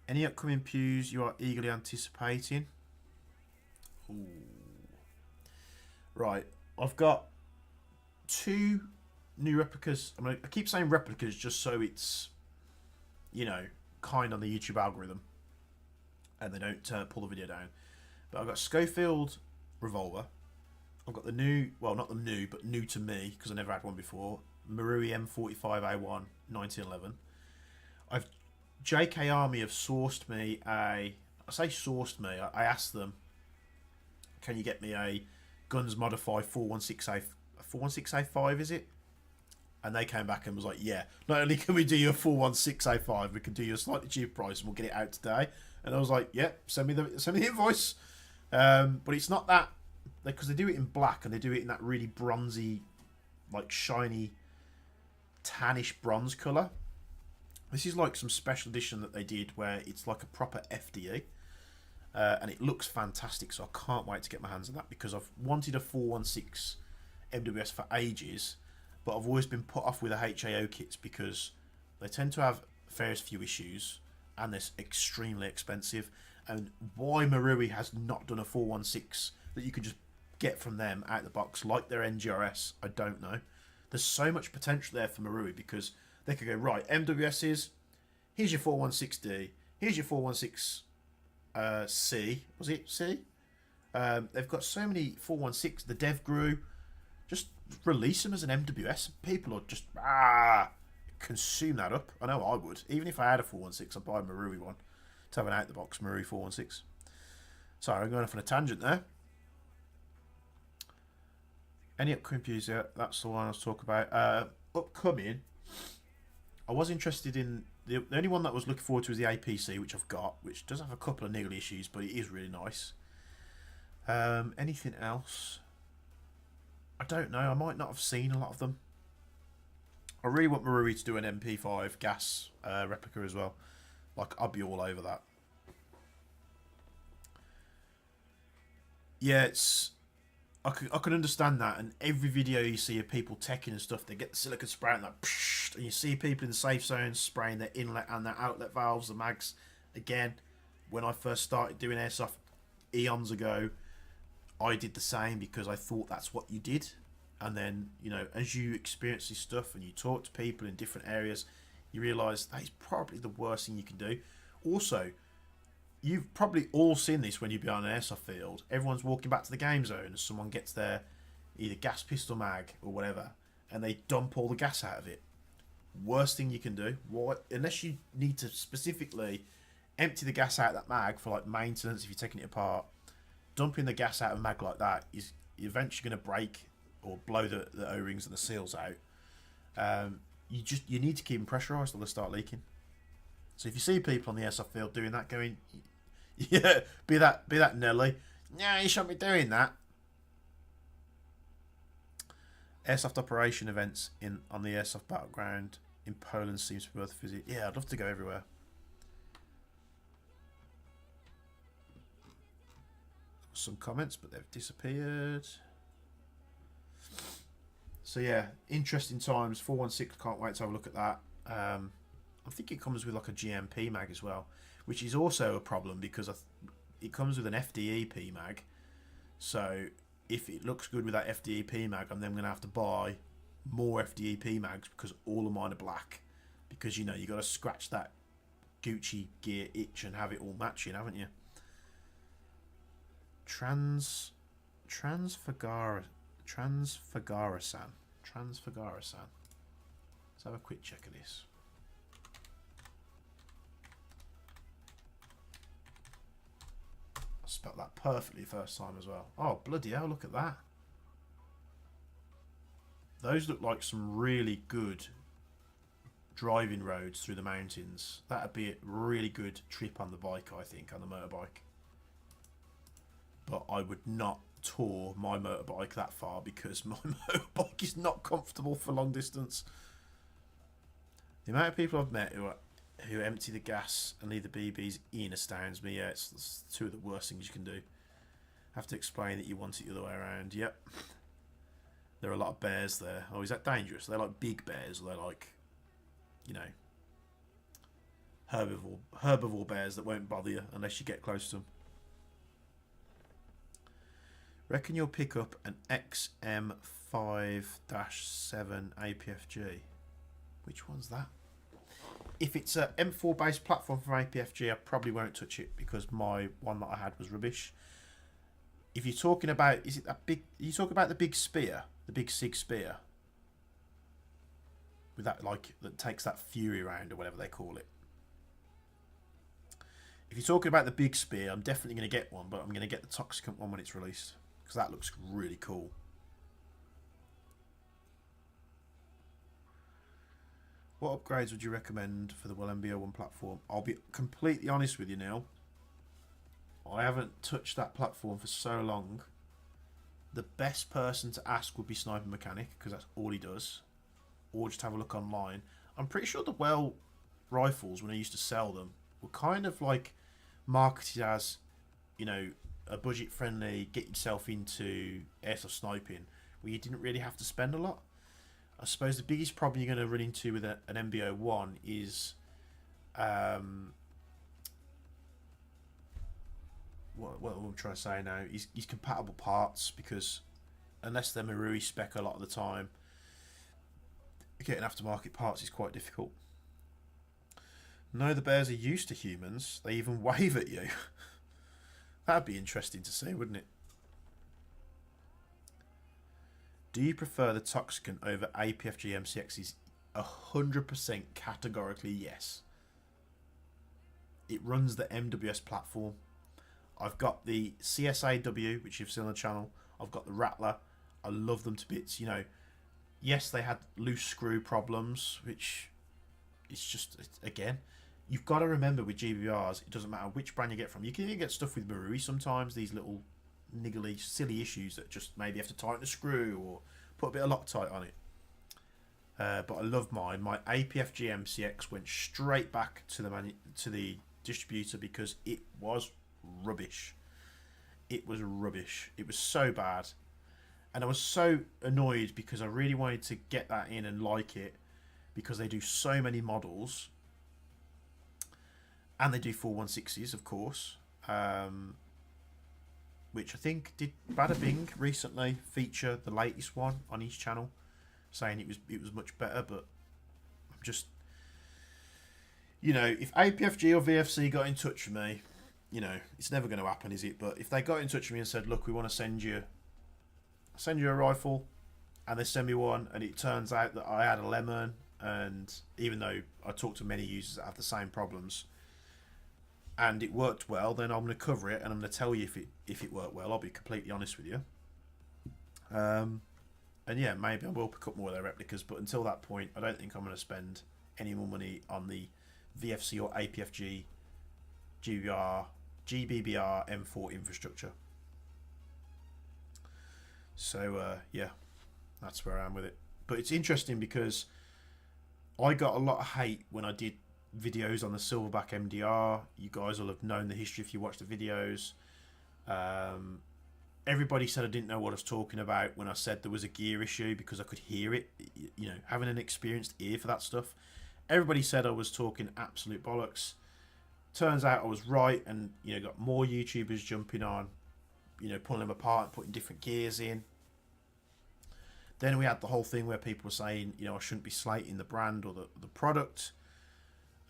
Any upcoming pews you are eagerly anticipating? Ooh. Right, I've got 2 new replicas. I keep saying replicas just so it's, you know, kind on the YouTube algorithm and they don't pull the video down. But I've got Schofield revolver. I've got the new, well, not the new, but new to me because I never had one before, Marui M45A1 1911. JK Army have sourced me I asked them, can you get me a Guns Modify 416A5, is it? And they came back and was like, yeah, not only can we do you a 416A5, we can do you a slightly cheaper price and we'll get it out today. And I was like, yeah, send me the invoice. But it's not that, because they do it in black and they do it in that really bronzy, like shiny, tannish bronze colour. This is like some special edition that they did where it's like a proper FDE. And it looks fantastic, so I can't wait to get my hands on that because I've wanted a 416 MWS for ages, but I've always been put off with the HAO kits because they tend to have fairest few issues and they're extremely expensive. And why Marui has not done a 416 that you can just get from them out of the box like their NGRS, I don't know. There's so much potential there for Marui because they could go, right, MWSs, here's your 416D, here's your 416 C, was it C? They've got so many 416, the Dev Grew, just release them as an MWS. People are just consume that up. I know I would. Even if I had a 416, I'd buy a Marui one to have an out the box Marui 416. Sorry, I'm going off on a tangent there. Any upcoming views? Yeah, that's the one I was talking about. Upcoming, I was interested in the only one that I was looking forward to is the APC, which I've got, which does have a couple of niggly issues, but it is really nice. Anything else? I don't know. I might not have seen a lot of them. I really want Marui to do an MP5 gas replica as well. Like, I'd be all over that. Yeah, it's... I can understand that, and every video you see of people teching and stuff, they get the silicone spray and like, psh, and you see people in the safe zones spraying their inlet and their outlet valves, the mags. Again, when I first started doing airsoft eons ago, I did the same because I thought that's what you did. And then, you know, as you experience this stuff and you talk to people in different areas, you realise that is probably the worst thing you can do. Also, you've probably all seen this when you've been on an airsoft field. Everyone's walking back to the game zone and someone gets their either gas pistol mag or whatever and they dump all the gas out of it. Worst thing you can do. What, unless you need to specifically empty the gas out of that mag for like maintenance if you're taking it apart, dumping the gas out of a mag like that is eventually going to break or blow the O-rings and the seals out. You need to keep them pressurised or they'll start leaking. So if you see people on the airsoft field doing that, going, yeah, be that Nelly. Yeah, you shouldn't be doing that. Airsoft operation events on the airsoft battleground in Poland seems to be worth a visit. Yeah, I'd love to go everywhere. Some comments, but they've disappeared. So yeah, interesting times. 416, can't wait to have a look at that. I think it comes with like a GMP mag as well, which is also a problem because it comes with an FDEP mag. So if it looks good with that FDEP mag, I'm then going to have to buy more FDEP mags because all of mine are black. Because, you know, you got to scratch that Gucci gear itch and have it all matching, haven't you? Transfagara-san. Let's have a quick check of this. I spelled that perfectly first time as well. Oh, bloody hell, look at that. Those look like some really good driving roads through the mountains. That'd be a really good trip on the bike, I think, on the motorbike. But I would not tour my motorbike that far because my motorbike is not comfortable for long distance. The amount of people I've met who empty the gas and leave the BBs in astounds me. Yeah, it's two of the worst things you can do. Have to explain that you want it the other way around. Yep. There are a lot of bears there. Oh, is that dangerous? They're like big bears, or they're like, you know, herbivore bears that won't bother you unless you get close to them. Reckon you'll pick up an XM5-7 APFG. Which one's that? If it's a M4 based platform from APFG, I probably won't touch it because my one that I had was rubbish. If you're talking about, is it that big? You talk about the big spear, the big SIG spear, with that like that takes that Fury round or whatever they call it. If you're talking about the big spear, I'm definitely going to get one, but I'm going to get the Toxicant one when it's released because that looks really cool. What upgrades would you recommend for the MBO1 platform? I'll be completely honest with you, Neil. I haven't touched that platform for so long. The best person to ask would be Sniper Mechanic, because that's all he does. Or just have a look online. I'm pretty sure the Well rifles, when I used to sell them, were kind of like marketed as, you know, a budget-friendly, get yourself into airsoft sniping, where you didn't really have to spend a lot. I suppose the biggest problem you're going to run into with an MBO1 is what I'm trying to say now is compatible parts, because unless they're Marui spec a lot of the time, getting aftermarket parts is quite difficult. No, the bears are used to humans. They even wave at you. That'd be interesting to see, wouldn't it? Do you prefer the Toxicant over APFG MCXs? 100% categorically yes. It runs the MWS platform. I've got the CSAW, which you've seen on the channel. I've got the Rattler. I love them to bits. You know, yes, they had loose screw problems, which it's just, again, you've got to remember with GBBRs, it doesn't matter which brand you get from. You can even get stuff with Marui sometimes, these little niggly, silly issues that just maybe have to tighten a screw or put a bit of Loctite on it. But I love mine. My APFG MCX went straight back to the distributor because it was rubbish. It was rubbish. It was so bad. And I was so annoyed because I really wanted to get that in and like it, because they do so many models. And they do 416s, of course. Which I think did Bada Bing recently feature the latest one on his channel, saying it was much better. But I'm just, you know, if APFG or VFC got in touch with me, you know, it's never going to happen, is it? But if they got in touch with me and said, look, we want to send you a rifle, and they send me one, and it turns out that I had a lemon, and even though I talked to many users that have the same problems, and it worked well, then I'm going to cover it, and I'm going to tell you if it worked well. I'll be completely honest with you. And yeah, maybe I will pick up more of their replicas, but until that point, I don't think I'm going to spend any more money on the VFC or APFG GBBR M4 infrastructure. So yeah, that's where I am with it. But it's interesting because I got a lot of hate when I did videos on the Silverback MDR. You guys will have known the history if you watch the videos. Everybody said I didn't know what I was talking about when I said there was a gear issue, because I could hear it. You know, having an experienced ear for that stuff. Everybody said I was talking absolute bollocks. Turns out I was right, and you know, got more YouTubers jumping on, you know, pulling them apart, putting different gears in. Then we had the whole thing where people were saying, you know, I shouldn't be slating the brand or the product.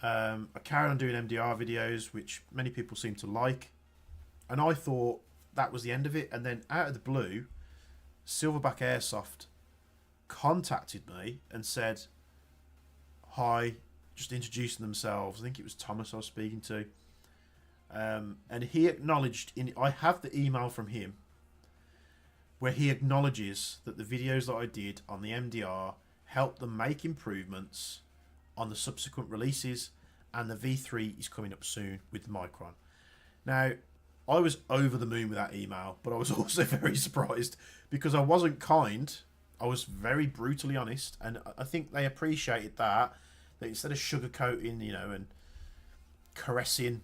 I carried on doing MDR videos, which many people seem to like, and I thought that was the end of it. And then out of the blue, Silverback Airsoft contacted me and said, hi, just introducing themselves. I think it was Thomas I was speaking to, and he acknowledged, I have the email from him where he acknowledges that the videos that I did on the MDR helped them make improvements on the subsequent releases, and the V3 is coming up soon with the Micron. Now, I was over the moon with that email, but I was also very surprised because I wasn't kind. I was very brutally honest, and I think they appreciated that instead of sugarcoating, you know, and caressing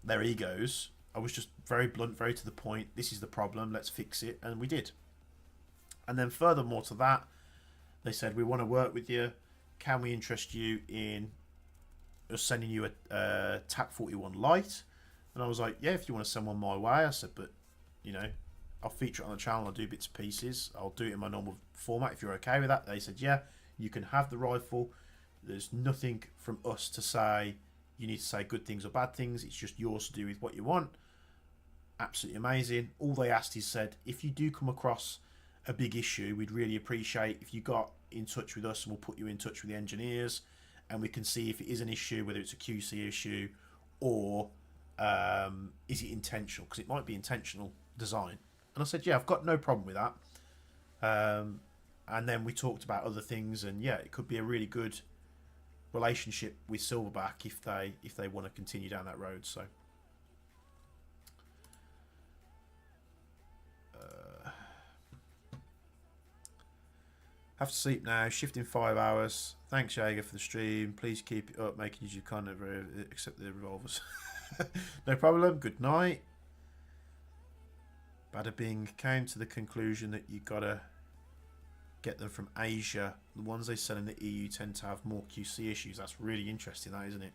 their egos, I was just very blunt, very to the point. This is the problem, let's fix it, and we did. And then furthermore to that, they said, we want to work with you. Can we interest you in us sending you a TAC 41 Lite? And I was like, yeah, if you want to send one my way. I said, but, you know, I'll feature it on the channel. I'll do bits and pieces. I'll do it in my normal format if you're okay with that. They said, yeah, you can have the rifle. There's nothing from us to say you need to say good things or bad things. It's just yours to do with what you want. Absolutely amazing. All they asked is said, if you do come across a big issue, we'd really appreciate if you got in touch with us, and we'll put you in touch with the engineers, and we can see if it is an issue, whether it's a QC issue or is it intentional, because it might be intentional design. And I said, yeah, I've got no problem with that. And then we talked about other things, and yeah, it could be a really good relationship with Silverback if they want to continue down that road. So have to sleep now, shift in 5 hours. Thanks, Jaeger, for the stream. Please keep it up, making YouTube content, except the revolvers. No problem. Good night. Bada Bing came to the conclusion that you gotta get them from Asia. The ones they sell in the EU tend to have more QC issues. That's really interesting, that, isn't it?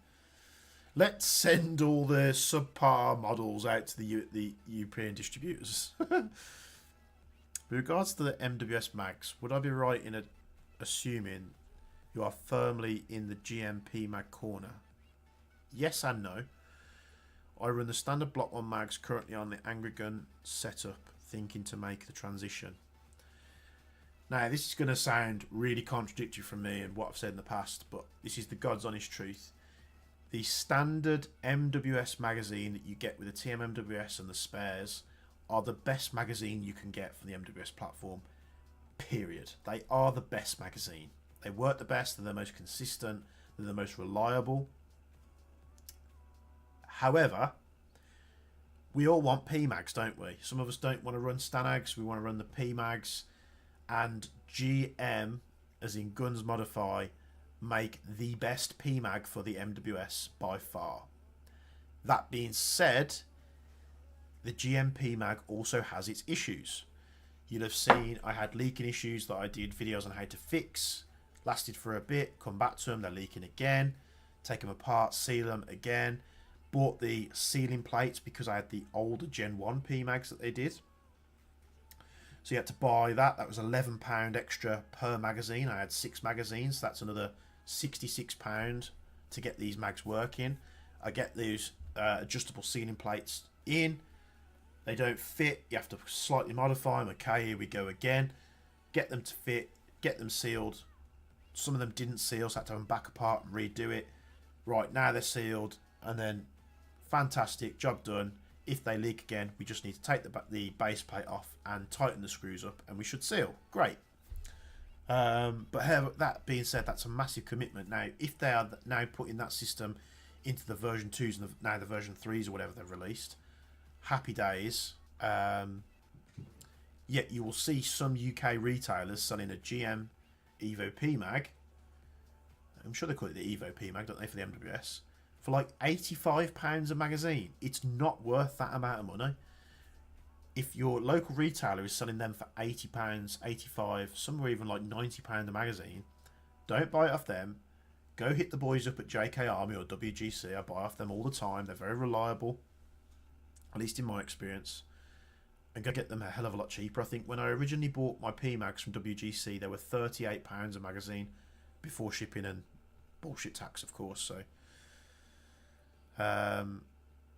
Let's send all the subpar models out to the European distributors. With regards to the MWS mags, would I be right in assuming you are firmly in the GMP mag corner? Yes and no. I run the standard Block 1 mags currently on the Angry Gun setup, thinking to make the transition. Now, this is going to sound really contradictory from me and what I've said in the past, but this is the God's honest truth. The standard MWS magazine that you get with the TMMWS and the spares are the best magazine you can get for the MWS platform, period. They are the best magazine. They work the best, they're the most consistent, they're the most reliable. However, we all want PMags, don't we? Some of us don't want to run Stanags, we want to run the PMags, and GM, as in Guns Modify, make the best PMag for the MWS by far. That being said, the GM PMag also has its issues. You'll have seen I had leaking issues that I did videos on how to fix. Lasted for a bit, come back to them, they're leaking again. Take them apart, seal them again. Bought the sealing plates because I had the older Gen 1 PMags that they did. So you had to buy that. That was £11 extra per magazine. I had 6 magazines. So that's another £66 to get these mags working. I get those adjustable sealing plates in. They don't fit. You have to slightly modify them. Okay, here we go again. Get them to fit. Get them sealed. Some of them didn't seal, so I had to have them back apart and redo it. Right, now they're sealed. And then, fantastic, job done. If they leak again, we just need to take the base plate off and tighten the screws up, and we should seal. Great. But that being said, that's a massive commitment. Now, if they are now putting that system into the version 2s and now the version 3s or whatever they've released, happy days. Yet you will see some UK retailers selling a GM Evo PMag. I'm sure they call it the Evo PMag, don't they, for the MWS? For like £85 a magazine. It's not worth that amount of money. If your local retailer is selling them for £80, £85, somewhere even like £90 a magazine, don't buy it off them. Go hit the boys up at JK Army or WGC. I buy off them all the time. They're very reliable, at least in my experience. And go get them a hell of a lot cheaper. I think when I originally bought my PMags from WGC, they were £38 a magazine before shipping and bullshit tax, of course.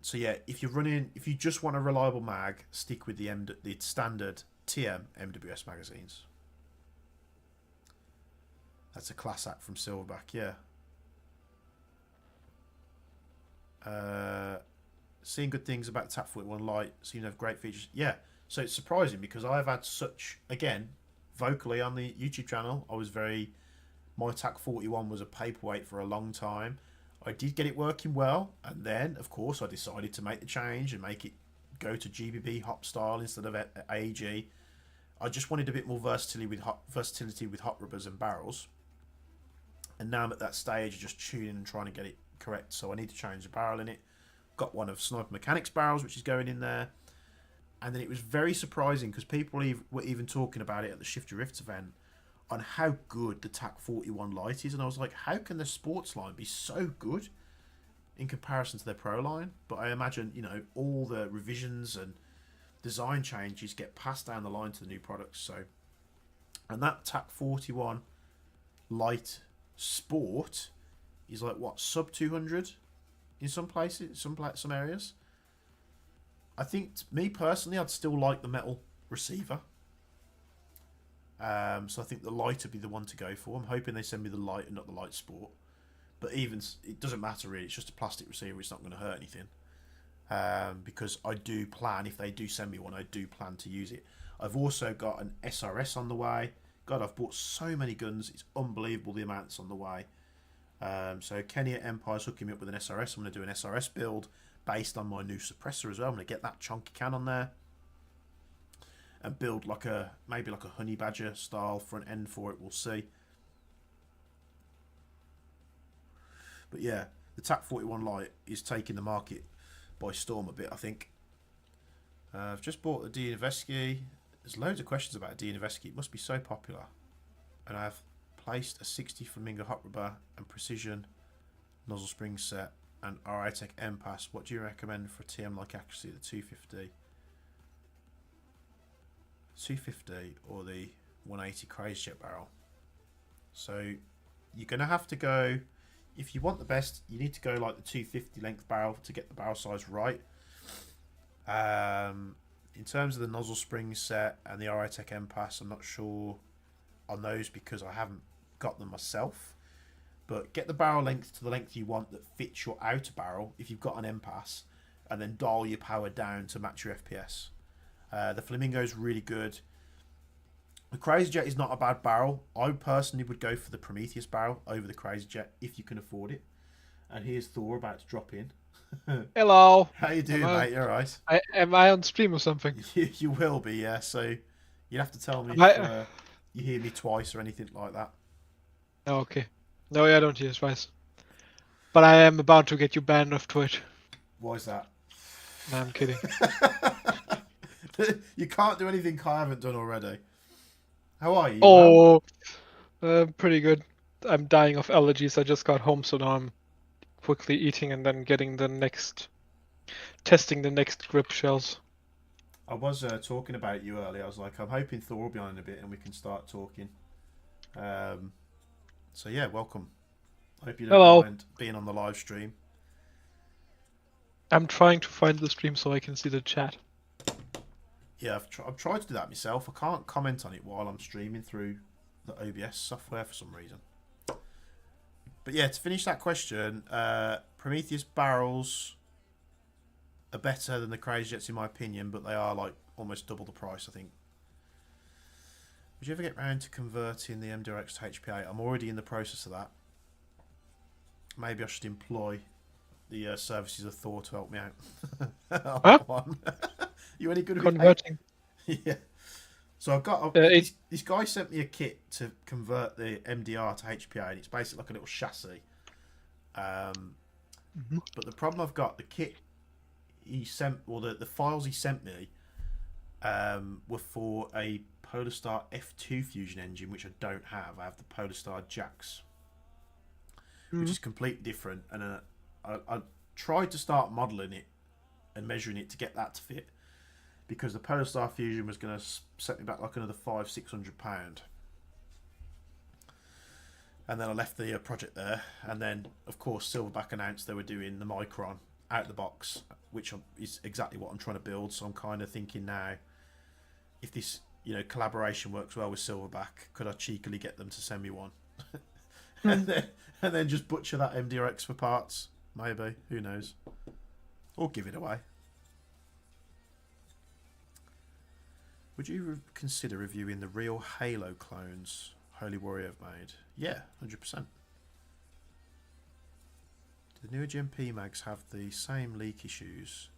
So yeah, if you just want a reliable mag, stick with the standard TM MWS magazines. That's a class act from Silverback, yeah. Seeing good things about TAC 41 Lite, seem to have great features. Yeah, so it's surprising because I've had such, again, vocally on the YouTube channel, my TAC 41 was a paperweight for a long time. I did get it working well, and then, of course, I decided to make the change and make it go to GBB hop style instead of AEG. I just wanted a bit more versatility with hot rubbers and barrels. And now I'm at that stage of just tuning and trying to get it correct, so I need to change the barrel in it. Got one of Sniper Mechanics barrels, which is going in there. And then it was very surprising because people were even talking about it at the Shifty Rifts event on how good the TAC 41 Lite is, and I was like, how can the sports line be so good in comparison to their pro line? But I imagine, all the revisions and design changes get passed down the line to the new products. So, and that TAC 41 Light Sport is like what, sub 200 in some places, some areas. I think me personally, I'd still like the metal receiver. So I think the light would be the one to go for. I'm hoping they send me the light and not the Light Sport. But even it doesn't matter really. It's just a plastic receiver. It's not going to hurt anything. Because I do plan, if they do send me one, I do plan to use it. I've also got an SRS on the way. God, I've bought so many guns. It's unbelievable the amount that's on the way. So Kenny at Empire's hooking me up with an SRS. I'm going to do an SRS build based on my new suppressor as well. I'm going to get that chunky can on there and build maybe like a honey badger style front end for it. We'll see. But yeah, the TAC 41 Lite is taking the market by storm a bit, I think. I've just bought the Dianovesky. There's loads of questions about Dianovesky. It must be so popular. And I've placed a 60 Flamingo hot rubber and precision nozzle spring set and RITech M-Pass. What do you recommend for TM-like accuracy, the 250? 250 or the 180 Crazy Jet barrel? So you're going to have to go, if you want the best, you need to go like the 250 length barrel to get the barrel size right. In terms of the nozzle spring set and the RITech M-Pass, I'm not sure on those because I haven't got them myself. But get the barrel length to the length you want that fits your outer barrel if you've got an M-Pass, and then dial your power down to match your FPS. The Flamingo is really good. The Crazy Jet is not a bad barrel. I personally would go for the Prometheus barrel over the Crazy Jet if you can afford it. And here's Thor about to drop in. Hello. How you doing, mate? You alright? Am I on stream or something? You will be, yeah. So you'll have to tell me I... if you hear me twice or anything like that. Oh, okay. No, I don't hear twice. But I am about to get you banned off Twitch. Why is that? No, I'm kidding. You can't do anything I haven't done already. How are you? Oh, pretty good. I'm dying of allergies. I just got home, so now I'm quickly eating and then testing the next grip shells. I was talking about you earlier. I was like, I'm hoping Thor will be on in a bit and we can start talking. So yeah, welcome. I hope you don't mind being on the live stream. I'm trying to find the stream so I can see the chat. Yeah, I've tried to do that myself. I can't comment on it while I'm streaming through the OBS software for some reason. But yeah, to finish that question, Prometheus barrels are better than the Crazy Jets in my opinion, but they are like almost double the price, I think. Would you ever get round to converting the MDRX to HPA? I'm already in the process of that. Maybe I should employ the services of Thor to help me out. Huh? You any good with converting? Yeah. So I've got this guy sent me a kit to convert the MDR to HPA, and it's basically like a little chassis. But the problem I've got, the kit he sent, or the files he sent me, were for a Polarstar F2 fusion engine, which I don't have. I have the Polarstar Jax, which is completely different. And I tried to start modelling it and measuring it to get that to fit, because the Polarstar Fusion was going to set me back like another £500-600. And then I left the project there, and then of course Silverback announced they were doing the Micron out of the box, which is exactly what I'm trying to build. So I'm kind of thinking now, if this collaboration works well with Silverback, could I cheekily get them to send me one? and then just butcher that MDRX for parts? Maybe, who knows? Or give it away. Would you consider reviewing the real Halo clones Holy Warrior have made? Yeah, 100%. Do the newer Gen P mags have the same leak issues?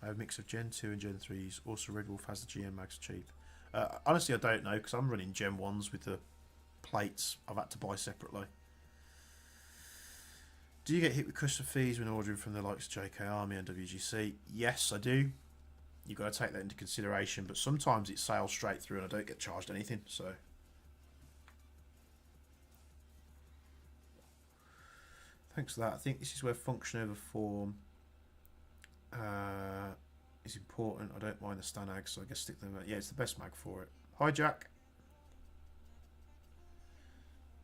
I have a mix of Gen 2 and Gen 3s. Also, Red Wolf has the GM mags cheap. Honestly, I don't know, because I'm running Gen 1s with the plates I've had to buy separately. Do you get hit with custom fees when ordering from the likes of JK Army and WGC? Yes, I do. You've got to take that into consideration, but sometimes it sails straight through and I don't get charged anything, so. Thanks for that. I think this is where function over form is important. I don't mind the Stanag, so I guess stick them. Yeah, it's the best mag for it. Hi, Jack.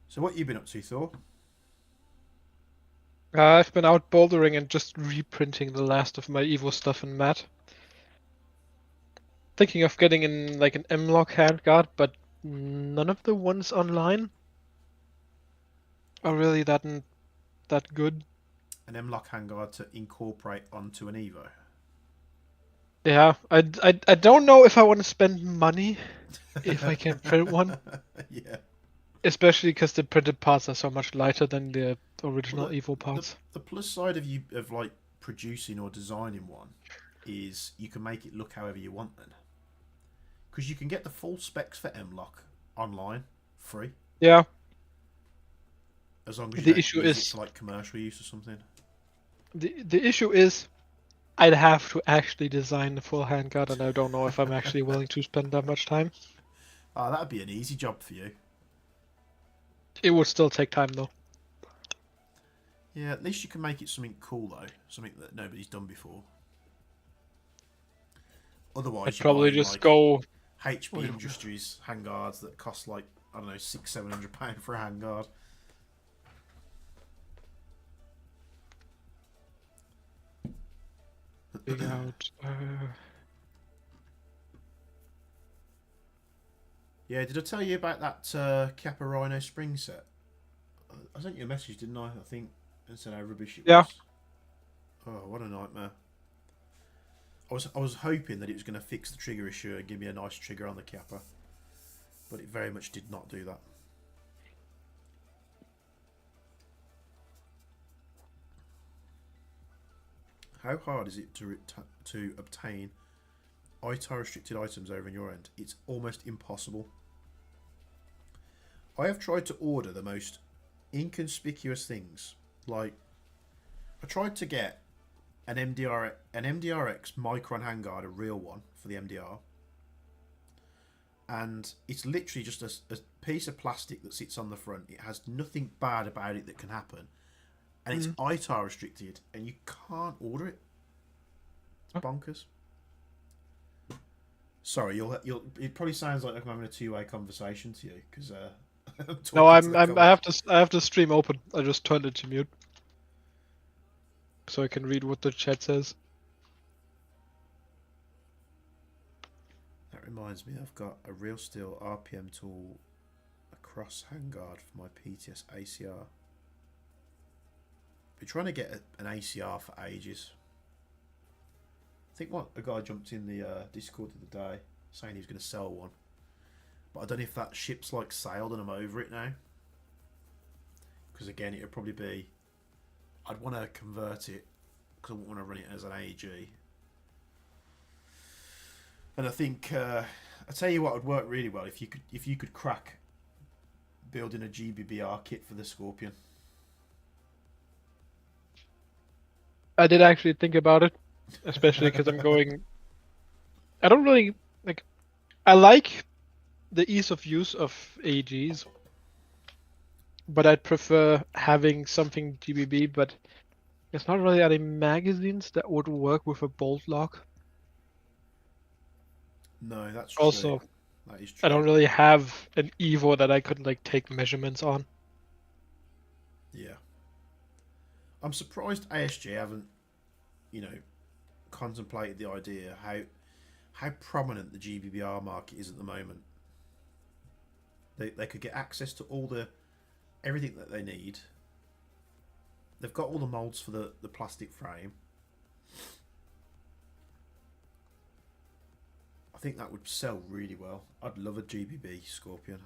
So what you been up to, Thor? I've been out bouldering and just reprinting the last of my Evo stuff in matte. Thinking of getting in like an M-Lock handguard, but none of the ones online are really that good. An M-Lock handguard to incorporate onto an Evo. Yeah, I don't know if I want to spend money if I can print one. Yeah. Especially because the printed parts are so much lighter than the original Well, Evo parts. the plus side of like producing or designing one is you can make it look however you want then. Because you can get the full specs for M-Lock online, free. Yeah. As long as you The don't issue use is it for like commercial use or something. the issue is I'd have to actually design the full handguard, and I don't know if I'm actually willing to spend that much time. Ah, that'd be an easy job for you. It would still take time though. Yeah, at least you can make it something cool though, something that nobody's done before. Otherwise, I'd you're probably buying just like go. HP Industries handguards that cost like I don't know £600-700 for a handguard. Dig out. Yeah, did I tell you about that Kappa Rhino spring set? I sent you a message, didn't I? I think, and said how rubbish it Yeah. was. Oh, what a nightmare! I was hoping that it was going to fix the trigger issue and give me a nice trigger on the Kappa, but it very much did not do that. How hard is it to obtain ITAR restricted items over in your end? It's almost impossible. I have tried to order the most inconspicuous things. Like, I tried to get an MDRX Micron handguard, a real one for the MDR, and it's literally just a piece of plastic that sits on the front. It has nothing bad about it that can happen, and it's ITAR restricted, and you can't order it. It's bonkers. Sorry, it probably sounds like I'm having a two-way conversation to you because No, I have to stream open. I just turned it to mute so I can read what the chat says. That reminds me, I've got a real steel RPM tool, a cross handguard for my PTS ACR. Been trying to get an ACR for ages. I think a guy jumped in the Discord the other day saying he was going to sell one, but I don't know if that ship's like sailed and I'm over it now. Because again, it would probably be, I'd want to convert it because I wouldn't want to run it as an AG. And I think I tell you what would work really well if you could crack building a GBBR kit for the Scorpion. I did actually think about it, especially because I'm going. I don't really like. I like the ease of use of AGs, but I'd prefer having something GBB. But there's not really any magazines that would work with a bolt lock. No, that's Also, true. That is true. I don't really have an Evo that I could like take measurements on. Yeah. I'm surprised ASG haven't, contemplated the idea how prominent the GBBR market is at the moment. They could get access to everything that they need. They've got all the molds for the plastic frame. I think that would sell really well. I'd love a GBB Scorpion.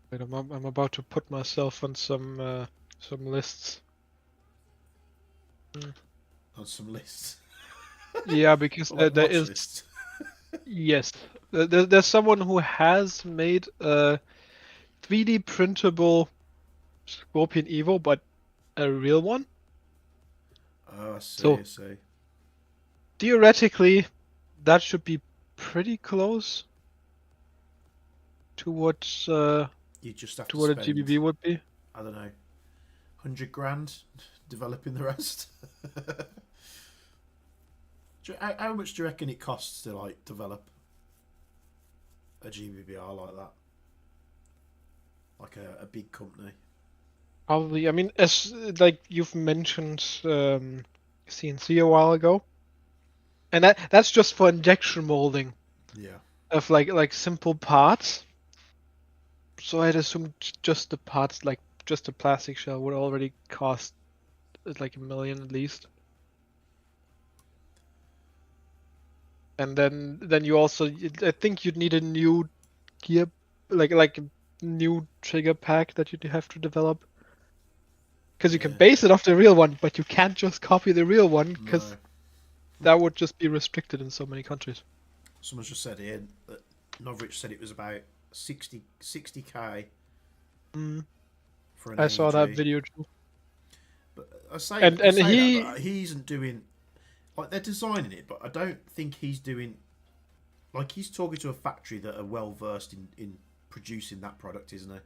Wait, I'm about to put myself on some lists. On some lists. Yeah, because Like there watch is. lists. Yes, there's someone who has made a 3D printable Scorpion Evo, but a real one. Oh, I see. So I see. theoretically, that should be pretty close to what You just have to to what a spend, GBB would be. I don't know, 100 grand developing the rest. How much do you reckon it costs to like develop a GBBR like that? Like a big company. Probably. I mean, as like you've mentioned, CNC a while ago, and that's just for injection molding Yeah. of like simple parts. So I'd assume just the parts, like just the plastic shell, would already cost like 1 million at least. And then you also, I think you'd need a new gear, like a new trigger pack that you'd have to develop. Because you can Yeah. base it off the real one, but you can't just copy the real one, because No. that would just be restricted in so many countries. Someone's just said here that Novrich said it was about 60k Mm, for an I saw that AEG. video too. But I say And you and say that, he but he isn't doing like they're designing it, but I don't think he's doing like he's talking to a factory that are well versed in producing that product, isn't he?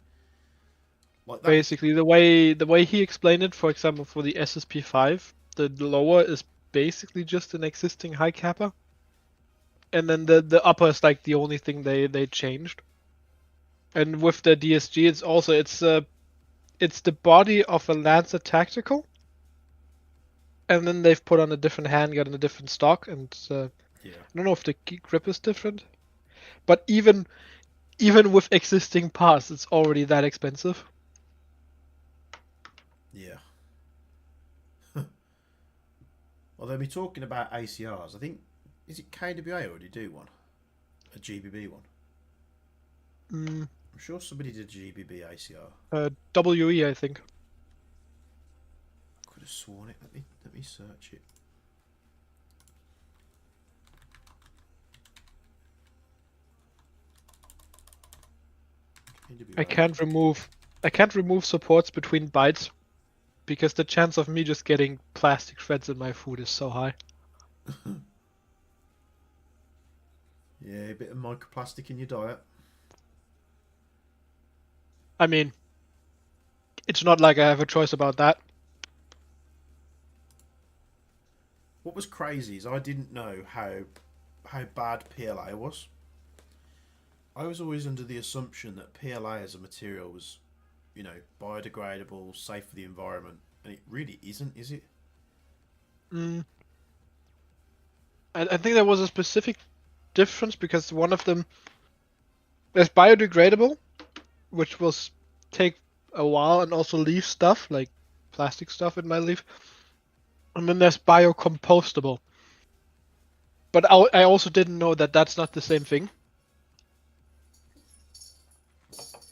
Like that. basically the way he explained it, for example, for the SSP5, the lower is basically just an existing high kappa, and then the upper is like the only thing they changed. And with the DSG, it's the body of a Lancer Tactical, and then they've put on a different handgun and a different stock, and Yeah. I don't know if the grip is different, but even with existing parts, it's already that expensive. Yeah. Well, they'll be talking about ACRs. I think is it KWA already do one, a GBB one. Mm, I'm sure somebody did a GBB ACR. WE, I think. Could have sworn it. Let me search it. I KWA. can't remove I can't remove supports between bites because the chance of me just getting plastic shreds in my food is so high. Yeah, a bit of microplastic in your diet. I mean, it's not like I have a choice about that. What was crazy is I didn't know how bad PLA was. I was always under the assumption that PLA as a material was, biodegradable, safe for the environment, and it really isn't, is it? Mm, I think there was a specific difference because one of them is biodegradable, which will take a while and also leave stuff like plastic stuff it might leave. And then there's biocompostable. But I also didn't know that that's not the same thing.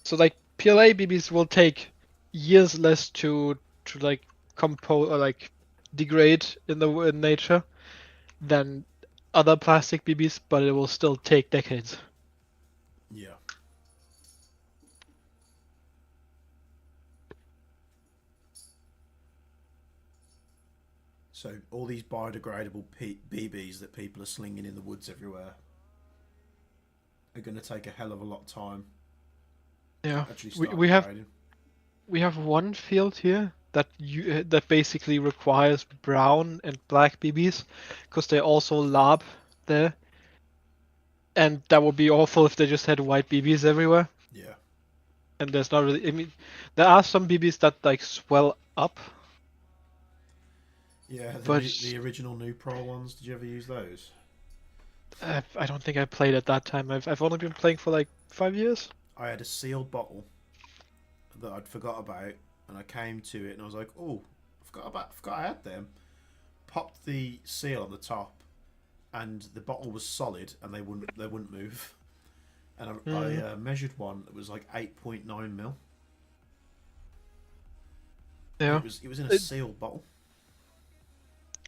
So like PLA BBs will take years less to like compose or like degrade in nature than other plastic BBs, but it will still take decades. Yeah. So all these biodegradable BBs that people are slinging in the woods everywhere are going to take a hell of a lot of time to Yeah, actually we start we have degrading. we have one field here that basically requires brown and black BBs because they also lob there, and that would be awful if they just had white BBs everywhere. Yeah. And there's not really. I mean, there are some BBs that like swell up, Yeah, but the original New Pro ones. Did you ever use those? I don't think I played at that time. I've only been playing for like 5 years. I had a sealed bottle that I'd forgot about, and I came to it and I was like, "Oh, forgot I had them." Popped the seal on the top, and the bottle was solid, and they wouldn't move. And Mm, I measured one that was like 8.9 mil, and yeah, it was in a it, sealed bottle.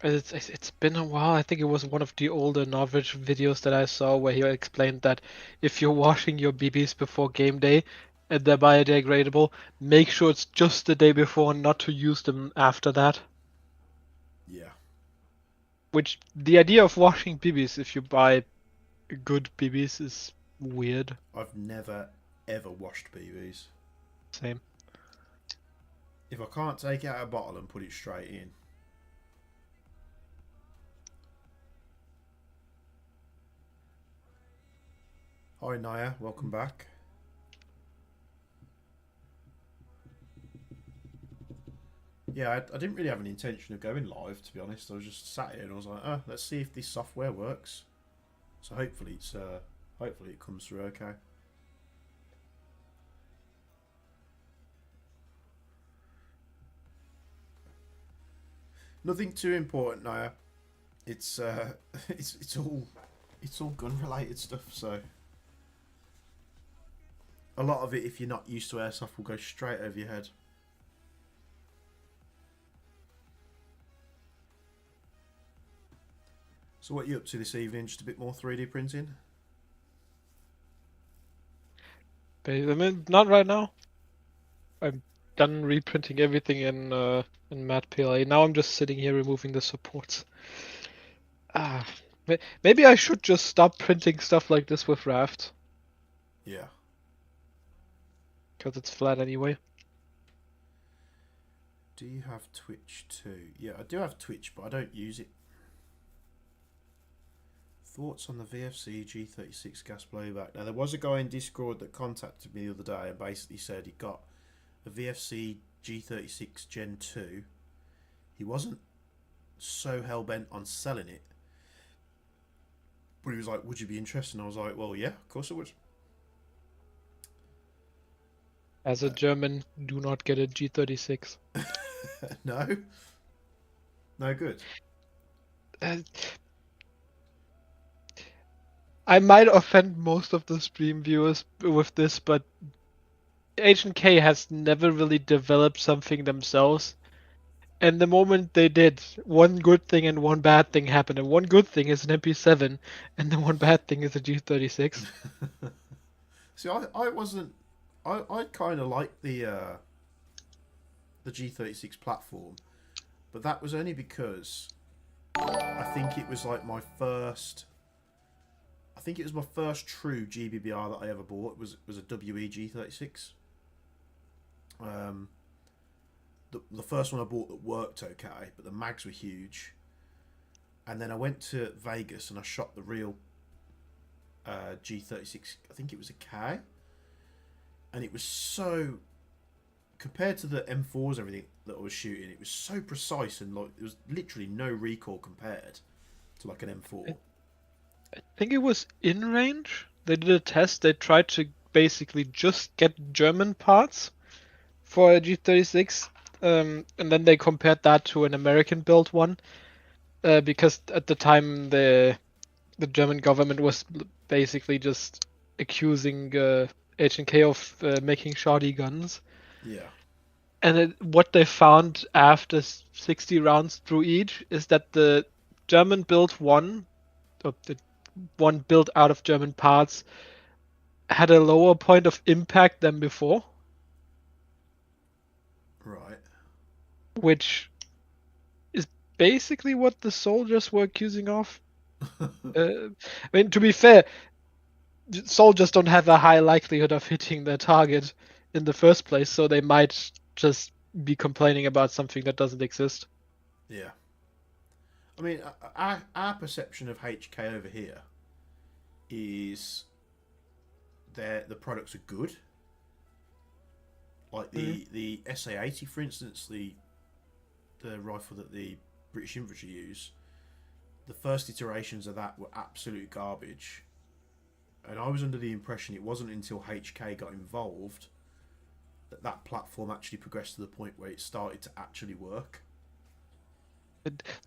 it's been a while. I think it was one of the older Norwich videos that I saw where he explained that if you're washing your BBs before game day and they're biodegradable, make sure it's just the day before, not to use them after that. Yeah, Which the idea of washing BBs if you buy good BBs is weird. I've never ever washed BBs. Same. If I can't take it out of a bottle and put it straight in, Hi Naya, welcome back. Yeah, I didn't really have an intention of going live, to be honest. I was just sat here and I was like, oh, let's see if this software works. So hopefully it comes through okay. Nothing too important, Naya. It's it's all gun related stuff. So a lot of it, if you're not used to airsoft, will go straight over your head. So what are you up to this evening? Just a bit more 3D printing? I mean, not right now. I'm done reprinting everything in Matte PLA. Now I'm just sitting here removing the supports. Ah, maybe I should just stop printing stuff like this with Raft. Yeah. Because it's flat anyway. Do you have Twitch too? Yeah, I do have Twitch, but I don't use it. Thoughts on the VFC G36 gas blowback? Now, there was a guy in Discord that contacted me the other day and basically said he got a VFC G36 Gen 2. He wasn't so hell-bent on selling it, but he was like, would you be interested? And I was like, well, yeah, of course I would. As a German, do not get a G36. No? No good? I might offend most of the stream viewers with this, but H&K has never really developed something themselves. And the moment they did, one good thing and one bad thing happened. And one good thing is an MP7, and the one bad thing is a G36. See, I wasn't... I kind of like the G36 platform, but that was only because I think it was like my first... I think it was my first true GBBR that I ever bought. Was a WE G36. The first one I bought that worked okay, but the mags were huge. And then I went to Vegas and I shot the real G36. I think it was a K, and it was so, compared to the M4s, everything that I was shooting, it was so precise and like there was literally no recoil compared to like an M4. I think it was in range. They did a test. They tried to basically just get German parts for a G36, and then they compared that to an American built one, because at the time the German government was basically just accusing H&K of making shoddy guns. Yeah. And what they found after 60 rounds through each is that the German built one, or the one built out of German parts, had a lower point of impact than before. Right. Which is basically what the soldiers were accusing of. I mean, to be fair, soldiers don't have a high likelihood of hitting their target in the first place, so they might just be complaining about something that doesn't exist. Yeah. I mean, our perception of HK over here is the products are good. Like the SA-80, for instance, the rifle that the British infantry use, the first iterations of that were absolute garbage. And I was under the impression it wasn't until HK got involved that platform actually progressed to the point where it started to actually work.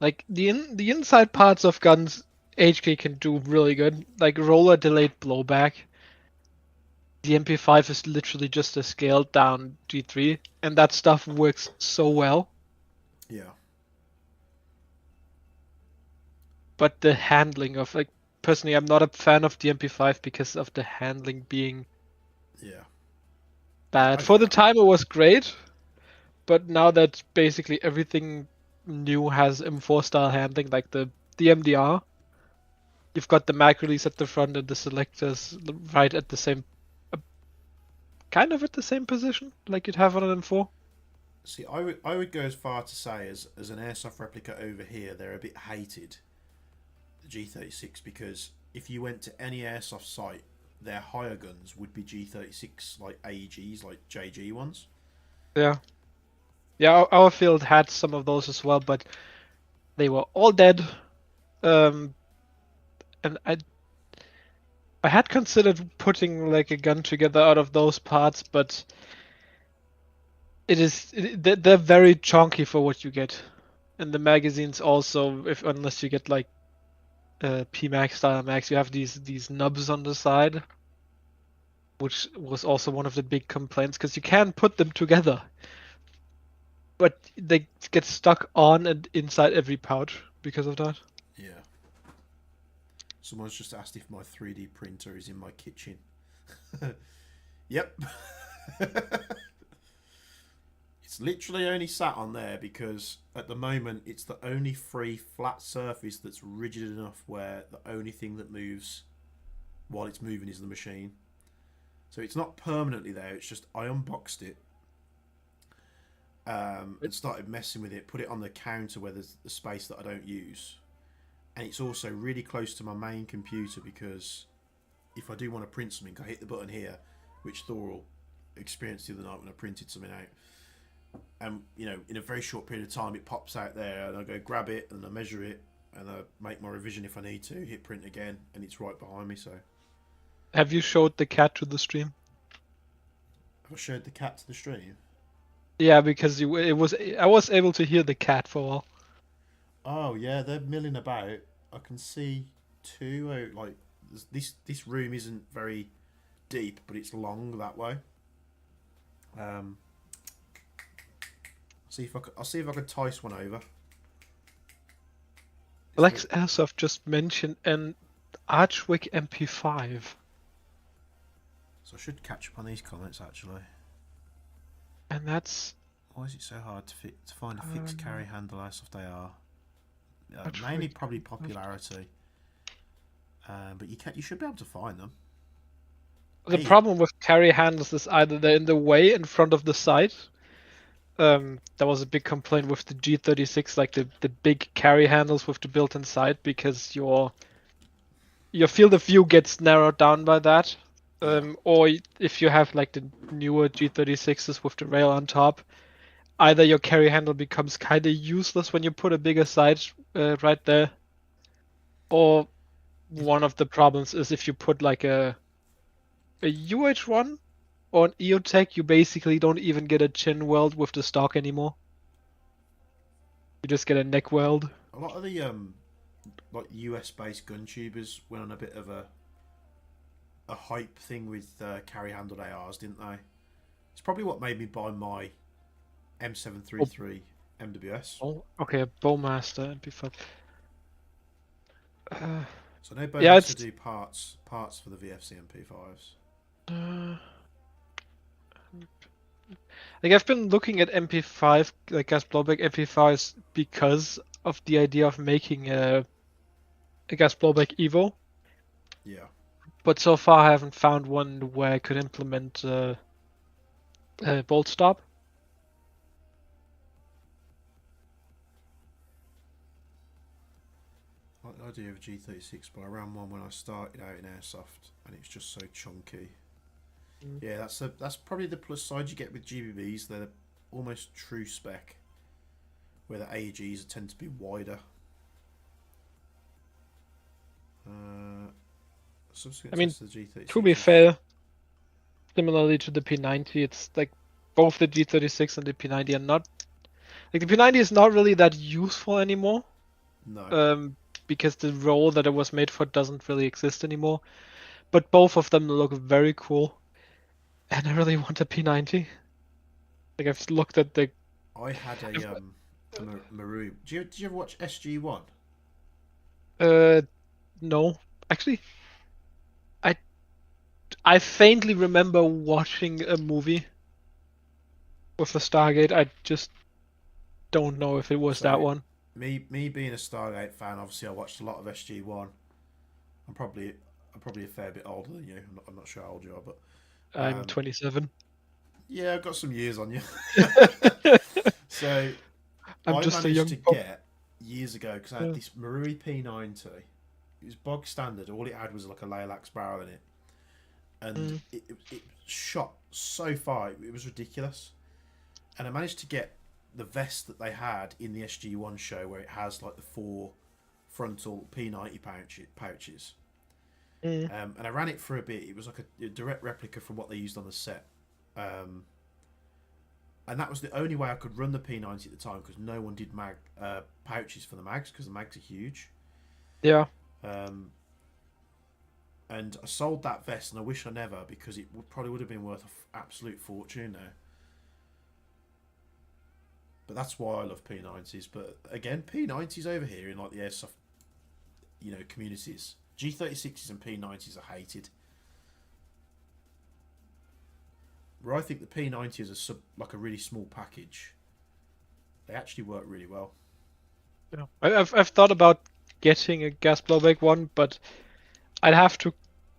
Like the inside parts of guns, HK can do really good. Like roller delayed blowback. The MP5 is literally just a scaled down G3, and that stuff works so well. Yeah. But the handling of, like, personally, I'm not a fan of the MP5 because of the handling being bad. For the time, it was great, but now that basically everything new has M4 style handling, like the MDR, you've got the mag release at the front and the selectors right at the same, kind of at the same position like you'd have on an M4. See, I would go as far to say as an airsoft replica over here, they're a bit hated, the G36, because if you went to any airsoft site their higher guns would be G36 like AEGs, like JG ones. Yeah. Yeah, our field had some of those as well, but they were all dead. And I had considered putting like a gun together out of those parts, but they're very chunky for what you get. And the magazines also, if unless you get like PMax style max, you have these nubs on the side, which was also one of the big complaints because you can put them together, but they get stuck on and inside every pouch because of that. Yeah. Someone's just asked if my 3D printer is in my kitchen. Yep. It's literally only sat on there because at the moment it's the only free flat surface that's rigid enough where the only thing that moves while it's moving is the machine. So it's not permanently there, it's just I unboxed it and started messing with it, put it on the counter where there's the space that I don't use. And it's also really close to my main computer because if I do want to print something, I hit the button here, which Thor experienced the other night when I printed something out. And in a very short period of time, it pops out there, and I go grab it, and I measure it, and I make my revision if I need to. Hit print again, and it's right behind me. So, Have you showed the cat to the stream? have I showed the cat to the stream? Yeah, because I was able to hear the cat for a while. Oh yeah, they're milling about. I can see two out. Like this room isn't very deep, but it's long that way. I'll see if I can tice one over. Alex Airsoft just mentioned an Archwick MP5. So I should catch up on these comments actually. And that's... Why is it so hard to find a fixed carry handle airsoft AR? Archwick Mainly probably popularity. But you should be able to find them. The problem with carry handles is either they're in the way in front of the sight. There was a big complaint with the G36, like the big carry handles with the built-in sight, because your field of view gets narrowed down by that. Or if you have like the newer G36s with the rail on top, either your carry handle becomes kind of useless when you put a bigger sight right there, or one of the problems is if you put like a UH1 or an EOTech, you basically don't even get a chin weld with the stock anymore. You just get a neck weld. A lot of the like US based gun tubers went on a bit of a hype thing with carry handled ARs, didn't they? It's probably what made me buy my M733 MWS. Oh, okay, a Bowmaster MP5. So no bonus to do parts for the VFC MP5s. Like I've been looking at MP5, like gas blowback MP5s, because of the idea of making a gas blowback Evo. Yeah. But so far I haven't found one where I could implement bolt stop. I like the idea of a G36, but I ran one when I started out in Airsoft, and it's just so chunky. Yeah, that's probably the plus side you get with GBBs. They're almost true spec, where the AEGs tend to be wider. I mean, to be fair, similarly to the P90, it's like both the G36 and the P90 are not... Like the P90 is not really that useful anymore. No. Because the role that it was made for doesn't really exist anymore. But both of them look very cool. And I really want a P90. Like I've looked at the... I had a Maru. Did you ever watch SG1? No. Actually, I faintly remember watching a movie with a Stargate. I just don't know if it was that one. Me being a Stargate fan, obviously I watched a lot of SG1. I'm probably a fair bit older than you. I'm not sure how old you are, but I'm 27. Yeah, I've got some years on you. So I'm just a young to get years ago because I had this Marui P90. It was bog standard. All it had was like a Lilacs barrel in it. and it shot so far, it was ridiculous. And I managed to get the vest that they had in the SG1 show, where it has like the 4 frontal P90 pouches. And I ran it for a bit. It was like a direct replica from what they used on the set. And that was the only way I could run the P90 at the time, because no one did pouches for the mags, because the mags are huge. Yeah. And I sold that vest, and I wish I never, because it probably would have been worth an absolute fortune now. But that's why I love P90s. But again, P90s over here in like the Airsoft, communities, G36s and P90s are hated. Where I think the P90 is like a really small package, they actually work really well. Yeah. I've thought about getting a gas blowback one, but I'd have to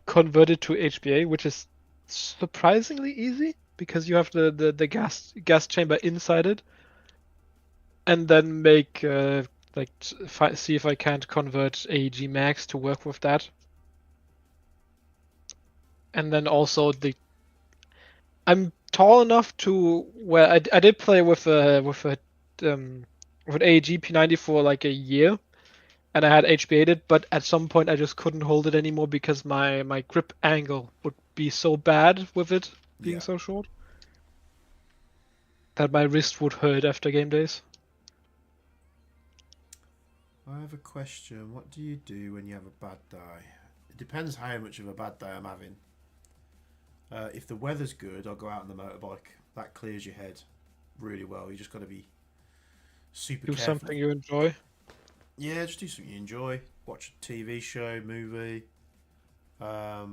convert it to HBA, which is surprisingly easy because you have the gas chamber inside it, and then make see if I can't convert AEG mags to work with that. And then also I'm tall enough to where I did play with an AEG P90 for like a year, and I had HBA'd it, but at some point I just couldn't hold it anymore because my grip angle would be so bad with it being so short that my wrist would hurt after game days. I have a question. What do you do when you have a bad day? It depends how much of a bad day I'm having. If the weather's good, I'll go out on the motorbike. That clears your head really well. You just got to be super careful. Do something you enjoy. Yeah, just do something you enjoy. Watch a TV show, movie. I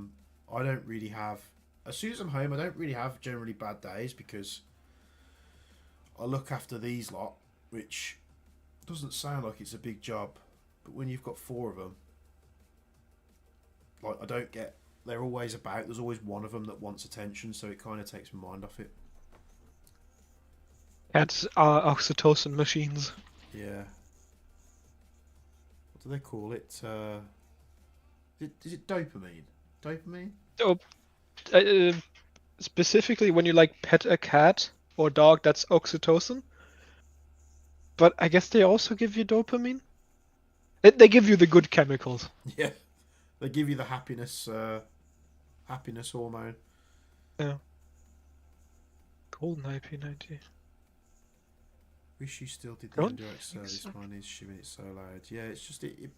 don't really have... As soon as I'm home, I don't really have generally bad days, because I look after these lot, which doesn't sound like it's a big job, but when you've got 4 of them, like, I don't get... They're always about. There's always one of them that wants attention, so it kind of takes my mind off it. Cats are oxytocin machines. Yeah. What do they call it? Is it dopamine? Dopamine? Oh, specifically when you like pet a cat or dog, that's oxytocin. But I guess they also give you dopamine. They give you the good chemicals. Yeah. They give you the happiness hormone. Yeah. Golden IP90. Wish you still did the indirect service. Mine is shimming it so loud. Yeah, it's just it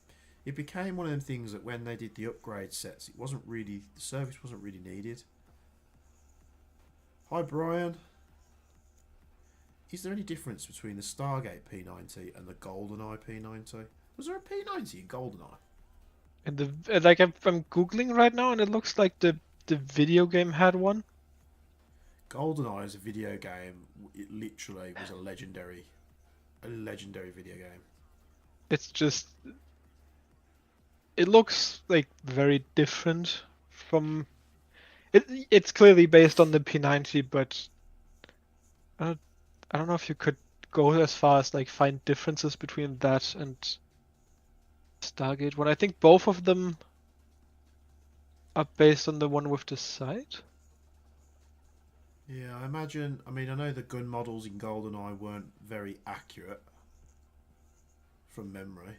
became one of them things that when they did the upgrade sets, the service wasn't really needed. Hi Brian. Is there any difference between the Stargate P90 and the GoldenEye P90? Was there a P90 in GoldenEye? And I'm googling right now, and it looks like the video game had one. GoldenEye is a video game. It literally was a legendary video game. It's just, it looks like very different from. It's clearly based on the P90, but I don't know if you could go as far as like find differences between that and Stargate one. I think both of them are based on the one with the sight. Yeah, I mean, I know the gun models in GoldenEye weren't very accurate from memory.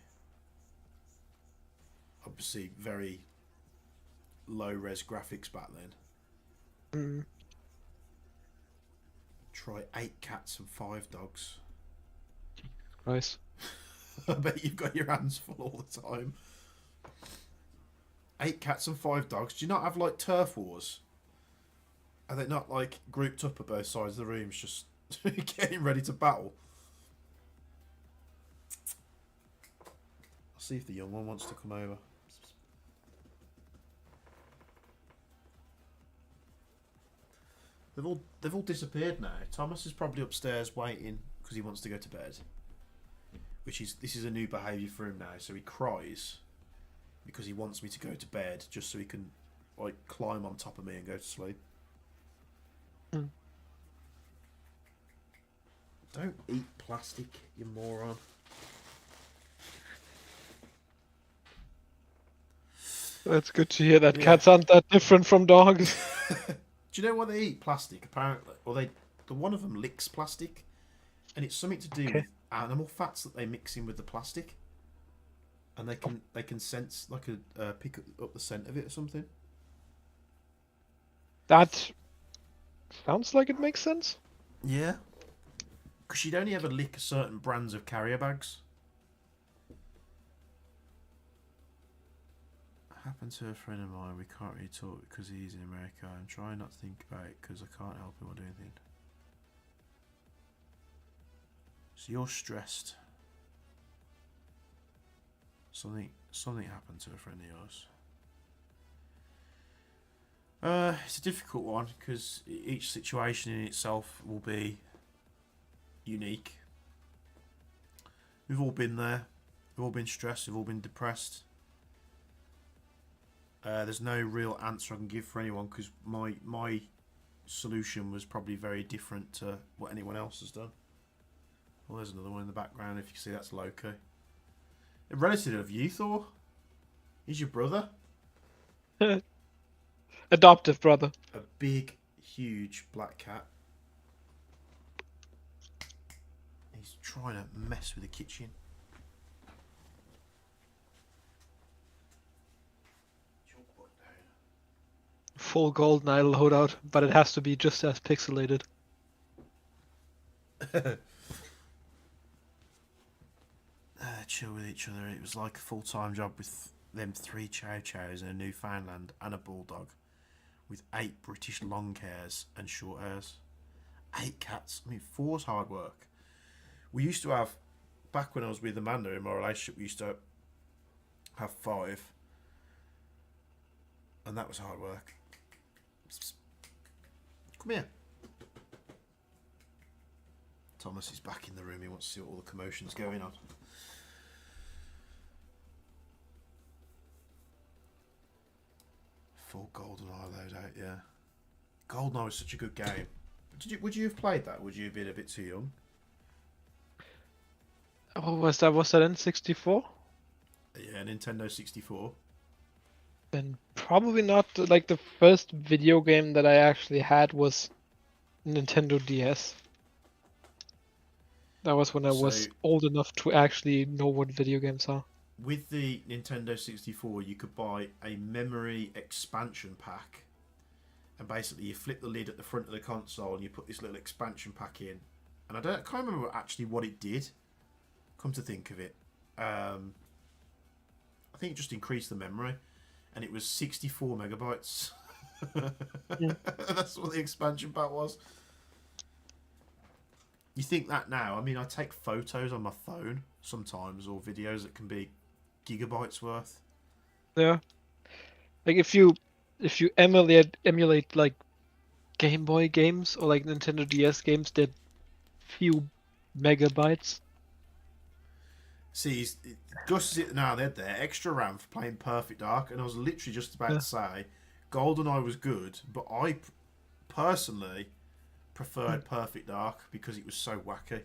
Obviously, very low-res graphics back then. Try 8 cats and 5 dogs. Christ. I bet you've got your hands full all the time. 8 cats and 5 dogs. Do you not have, like, turf wars? Are they not, like, grouped up at both sides of the rooms, just getting ready to battle? I'll see if the young one wants to come over. They've all disappeared now. Thomas is probably upstairs waiting because he wants to go to bed. This is a new behaviour for him now. So he cries because he wants me to go to bed, just so he can, like, climb on top of me and go to sleep. Don't eat plastic, you moron. That's good to hear that Yeah. cats aren't that different from dogs. Do you know why they eat plastic? Apparently, or the one of them licks plastic, and it's something to do Okay. with animal fats that they mix in with the plastic, and they can sense like a pick up the scent of it or something. That sounds like it makes sense. Yeah, because you'd only ever lick certain brands of carrier bags. Happened to a friend of mine. We can't really talk because he's in America. I'm trying not to think about it because I can't help him or do anything. So you're stressed. Something happened to a friend of yours. It's a difficult one because each situation in itself will be unique. We've all been there. We've all been stressed. We've all been depressed. There's no real answer I can give for anyone because my solution was probably very different to what anyone else has done. Well, there's another one in the background. If you can see, that's Loco. A relative of you, Thor? He's your brother? Adoptive brother. A big, huge black cat. He's trying to mess with the kitchen. Full GoldenEye loadout, but it has to be just as pixelated. Chill with each other. It was like a full-time job with them 3 chow chows in a Newfoundland and a bulldog with 8 British long hairs and short hairs. 8 cats. I mean, 4's hard work. We used to have, back when I was with Amanda in my relationship, we used to have 5. And that was hard work. Come here. Thomas is back in the room. He wants to see what all the commotion's going on. Full GoldenEye loadout, yeah. GoldenEye was such a good game. Would you have played that? Would you have been a bit too young? Oh, was that N64? Yeah, Nintendo 64. Then probably not. Like the first video game that I actually had was Nintendo DS. That was when I was old enough to actually know what video games are. With the Nintendo 64, you could buy a memory expansion pack. And basically, you flip the lid at the front of the console and you put this little expansion pack in. And I can't remember actually what it did. Come to think of it. I think it just increased the memory. And it was 64 megabytes. Yeah. That's what the expansion pack was. You think that now? I mean, I take photos on my phone sometimes, or videos that can be gigabytes worth. Yeah. Like if you emulate like Game Boy games or like Nintendo DS games, they're few megabytes. See, Gus is now they're there extra RAM for playing Perfect Dark, and I was literally just about to say, GoldenEye was good, but I personally preferred Perfect Dark because it was so wacky.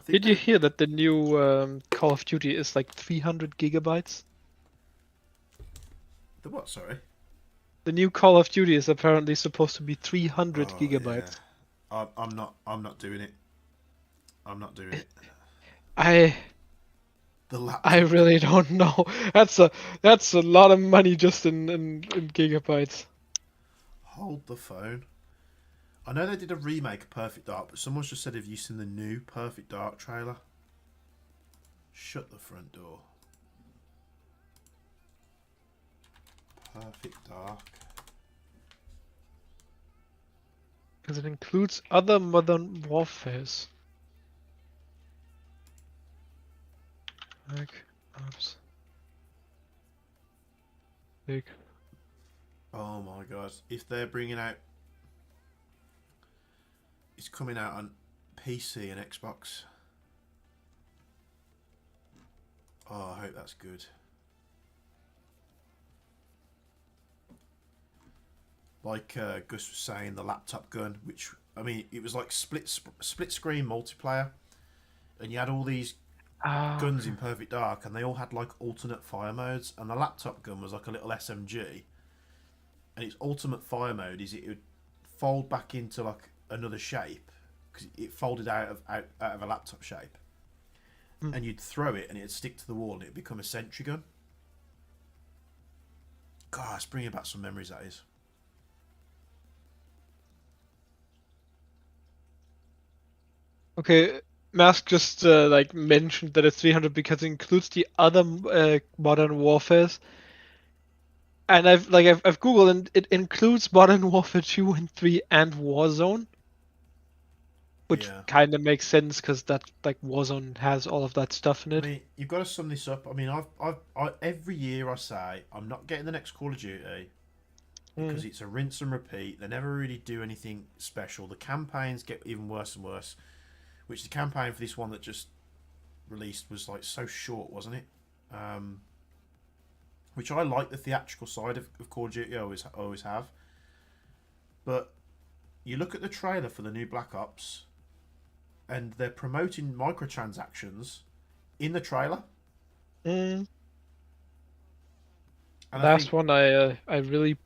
Did you hear that the new Call of Duty is like 300 gigabytes? The what? Sorry. The new Call of Duty is apparently supposed to be 300 gigabytes. Yeah. I'm not doing it. I'm not doing it. The laptop. I really don't know. That's a lot of money just in gigabytes. Hold the phone. I know they did a remake of Perfect Dark, but someone's just said, have you seen the new Perfect Dark trailer? Shut the front door. Perfect Dark. Because it includes other modern warfares. Like, oops. Big. Oh my god. If they're bringing out... It's coming out on PC and Xbox. Oh, I hope that's good. Like Gus was saying, the laptop gun, which I mean, it was like split screen multiplayer, and you had all these Ah, guns in Perfect Dark, and they all had like alternate fire modes. And the laptop gun was like a little SMG, and its ultimate fire mode is it would fold back into like another shape because it folded out of a laptop shape, hmm. and you'd throw it and it'd stick to the wall and it'd become a sentry gun. God, it's bringing back some memories. That is. Okay, Mask just like mentioned that it's 300 because it includes the other Modern Warfares. And I've Googled and it includes Modern Warfare 2 and 3 and Warzone, which Yeah. kind of makes sense because that like Warzone has all of that stuff in I it. mean, you've got to sum this up. I mean, every year I say I'm not getting the next Call of Duty Mm. because it's a rinse and repeat. They never really do anything special. The campaigns get even worse and worse. Which the campaign for this one that just released was like so short, wasn't it? Um, which I like the theatrical side of Call of Duty. I always have. But you look at the trailer for the new Black Ops, and they're promoting microtransactions in the trailer, Mm. and I Last think, one I really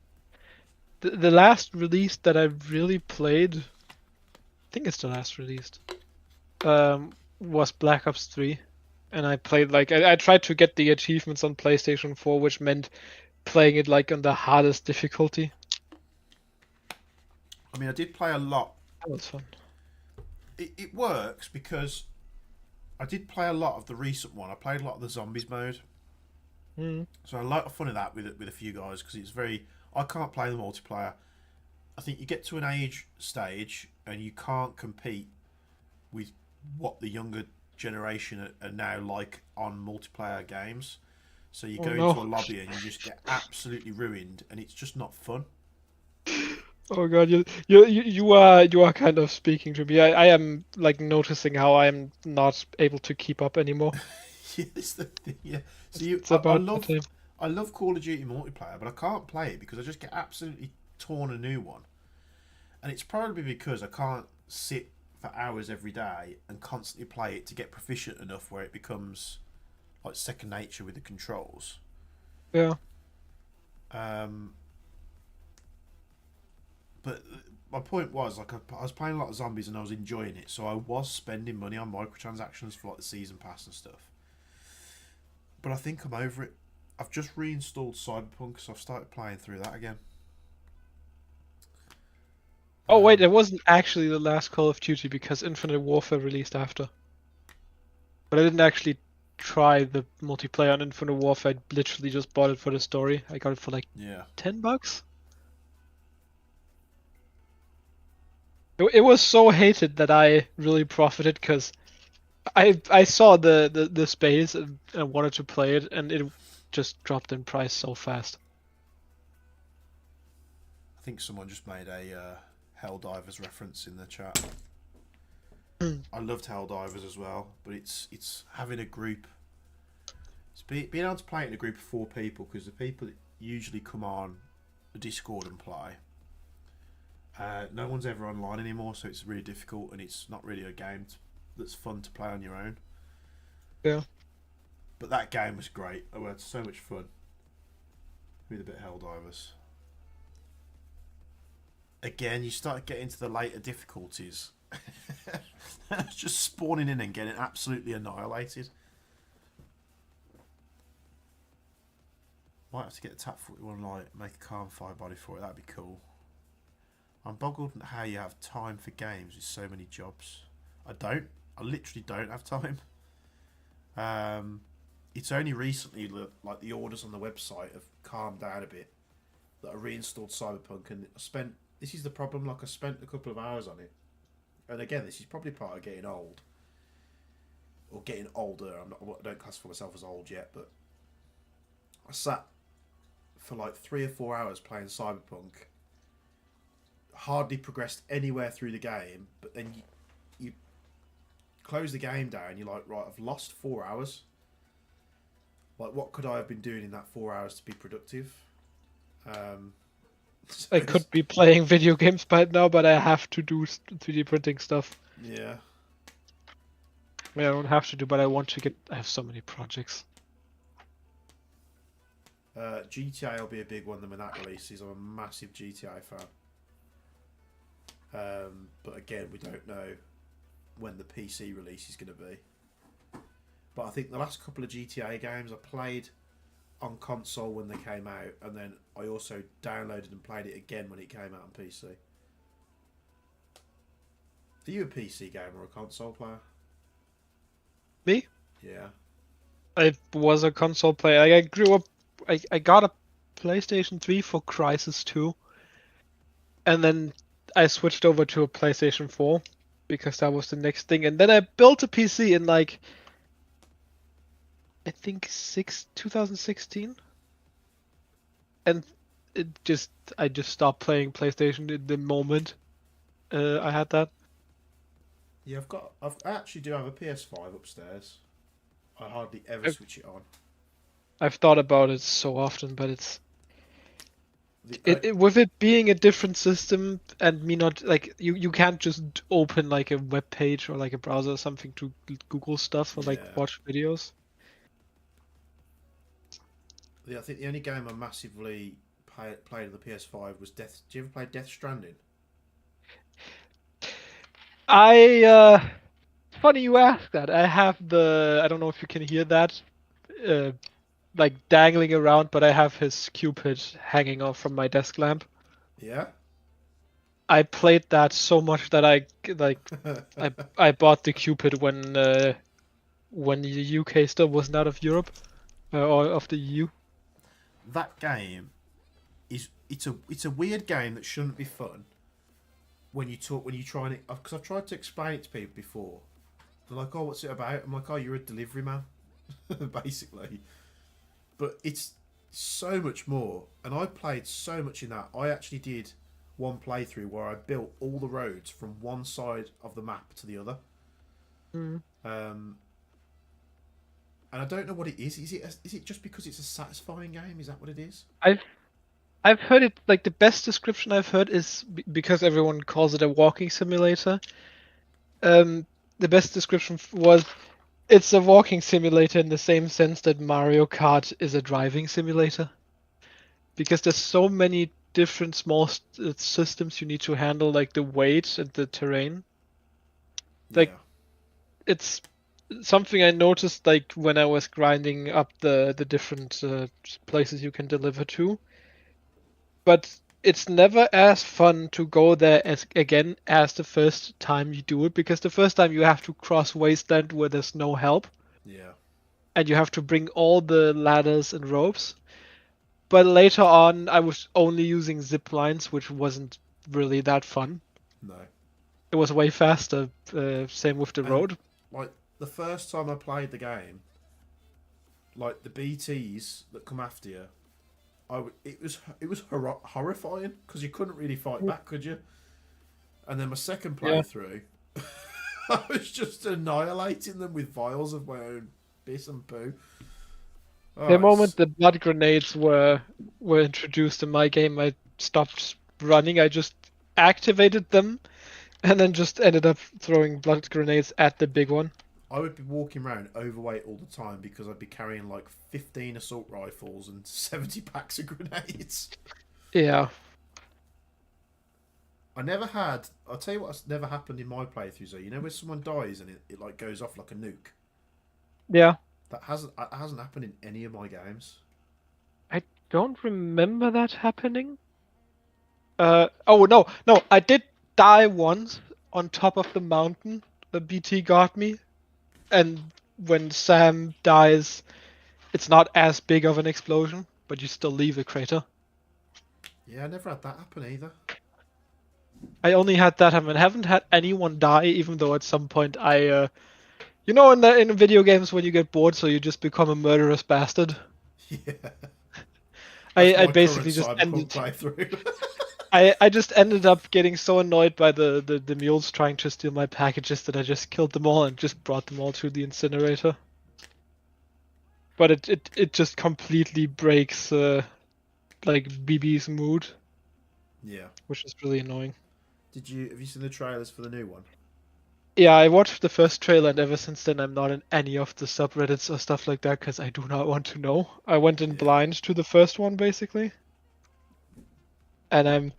the last release that I really played, I think it's the last released, was Black Ops 3. And I played like I tried to get the achievements on PlayStation 4, which meant playing it like on the hardest difficulty. I mean, I did play a lot. That was fun. It works because I did play a lot of the recent one. I played a lot of the zombies mode, Mm. so I had a lot of fun of that with a few guys because it's very. I can't play the multiplayer. I think you get to an age stage and you can't compete with what the younger generation are now like on multiplayer games. So you Oh go into a no. lobby and you just get absolutely ruined, and it's just not fun. Oh god, you are kind of speaking to me. I am like noticing how I am not able to keep up anymore. Yeah, this the thing. Yeah. So you, It's I about the love, time. I love Call of Duty multiplayer, but I can't play it because I just get absolutely torn a new one, and it's probably because I can't sit for hours every day and constantly play it to get proficient enough where it becomes like second nature with the controls. Yeah. Um, but my point was like I was playing a lot of zombies and I was enjoying it, so I was spending money on microtransactions for like the season pass and stuff. But I think I'm over it. I've just reinstalled Cyberpunk, so I've started playing through that again. Oh wait, it Um, wasn't actually the last Call of Duty because Infinite Warfare released after. But I didn't actually try the multiplayer on Infinite Warfare. I literally just bought it for the story. I got it for like yeah, $10. It was so hated that I really profited because I saw the space and I wanted to play it, and it just dropped in price so fast. I think someone just made a Helldivers reference in the chat. I loved Helldivers as well, but it's having a group. It's being able to play it in a group of 4 people because the people that usually come on the Discord and play. No one's ever online anymore, so it's really difficult, and it's not really a game that's fun to play on your own. Yeah. But that game was great. I had so much fun with a bit of Helldivers. Again, you start getting to the later difficulties. Just spawning in and getting absolutely annihilated. Might have to get a TAP 41 light, make a calm fire body for it. That'd be cool. I'm boggled at how you have time for games with so many jobs. I don't. I literally don't have time. It's only recently that like the orders on the website have calmed down a bit. That I reinstalled Cyberpunk and I spent. This is the problem. Like I spent a couple of hours on it, and again, this is probably part of getting old or getting older. I don't classify myself as old yet, but I sat for like 3 or 4 hours playing Cyberpunk. Hardly progressed anywhere through the game, but then you close the game down. You're like, right, I've lost 4 hours. Like, what could I have been doing in that 4 hours to be productive? So I could be playing video games by now, but I have to do 3D printing stuff. yeah. I mean, I don't have to do, but I want to get. I have so many projects. GTA will be a big one when that releases. I'm a massive GTA fan. But again, we don't know when the PC release is going to be. But I think the last couple of GTA games I played on console when they came out, and then I also downloaded and played it again when it came out on PC. Are you a PC gamer or a console player? Me? Yeah. I was a console player. I grew up. I got a PlayStation 3 for Crysis 2, and then I switched over to a PlayStation 4 because that was the next thing. And then I built a PC in like I think 2016, and I just stopped playing PlayStation in the moment I had that. Yeah, I actually do have a PS5 upstairs. I hardly ever I've, switch it on. I've thought about it so often, but it's The, with it being a different system and me not like you can't just open like a web page or like a browser or something to Google stuff or like yeah. watch videos. I think the only game I massively played on the PS5 was Death. Do you ever play Death Stranding? Funny you ask that. I have I don't know if you can hear that, uh, like dangling around, but I have his Cupid hanging off from my desk lamp. Yeah. I played that so much that I bought the Cupid when the UK still wasn't out of Europe or of the EU. That game it's a weird game that shouldn't be fun when you try it, because I've tried to explain it to people before. They're like, "Oh, what's it about?" I'm like, "Oh, you're a delivery man," basically. But it's so much more, and I played so much in that. I actually did one playthrough where I built all the roads from one side of the map to the other. Mm. And I don't know what it is. Is it just because it's a satisfying game? Is that what it is? I've heard it like the best description I've heard is because everyone calls it a walking simulator. The best description was it's a walking simulator in the same sense that Mario Kart is a driving simulator. Because there's so many different small systems you need to handle, like the weight and the terrain. Like Yeah. it's something I noticed like when I was grinding up the different places you can deliver to. But it's never as fun to go there as again as the first time you do it, because the first time you have to cross wasteland where there's no help, Yeah. and you have to bring all the ladders and ropes. But later on, I was only using zip lines, which wasn't really that fun. No. It was way faster. Same with the And road. like the first time I played the game, like the BTS that come after you, it was horrifying because you couldn't really fight back, could you? And then my second Yeah. playthrough, I was just annihilating them with vials of my own piss and poo. Oh, The moment the blood grenades were introduced in my game, I stopped running. I just activated them and then just ended up throwing blood grenades at the big one. I would be walking around overweight all the time because I'd be carrying like 15 assault rifles and 70 packs of grenades. Yeah. I never had. I'll tell you what's never happened in my playthroughs though. You know when someone dies and it like goes off like a nuke? Yeah. That hasn't happened in any of my games. I don't remember that happening. Oh no, I did die once on top of the mountain. The BT got me, and when Sam dies, it's not as big of an explosion, but you still leave a crater. Yeah, I never had that happen either. I only had that happen. I haven't had anyone die, even though at some point you know, in video games when you get bored, so you just become a murderous bastard. Yeah, that's I my current basically just Cyberpunk ended. playthrough. I just ended up getting so annoyed by the mules trying to steal my packages that I just killed them all and just brought them all to the incinerator. But it just completely breaks like BB's mood. Yeah. which is really annoying. Have you seen the trailers for the new one? Yeah, I watched the first trailer, and ever since then, I'm not in any of the subreddits or stuff like that because I do not want to know. I went in Yeah. blind to the first one, basically, and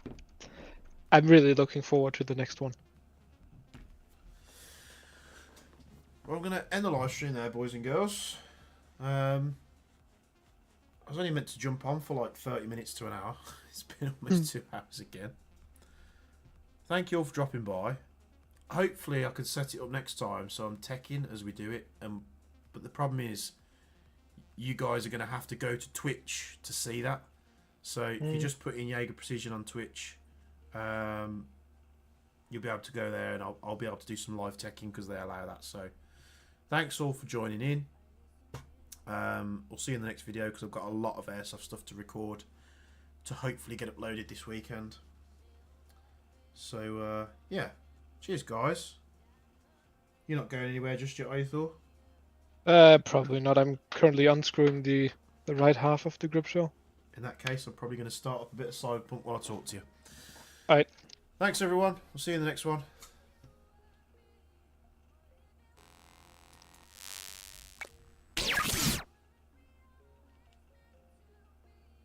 I'm really looking forward to the next one. Well, I'm going to end the live stream there, boys and girls. I was only meant to jump on for like 30 minutes to an hour. It's been almost 2 hours again. Thank you all for dropping by. Hopefully I can set it up next time so I'm teching as we do it. But the problem is you guys are going to have to go to Twitch to see that. So if you just put in Jaeger Precision on Twitch, you'll be able to go there, and I'll be able to do some live teching because they allow that. So thanks all for joining in. We'll see you in the next video because I've got a lot of Airsoft stuff to record to hopefully get uploaded this weekend. So yeah, cheers guys. You're not going anywhere just yet, Aethor? Probably not. I'm currently unscrewing the right half of the grip shell. In that case, I'm probably going to start up a bit of Cyberpunk while I talk to you. Alright. Thanks everyone. We'll see you in the next one.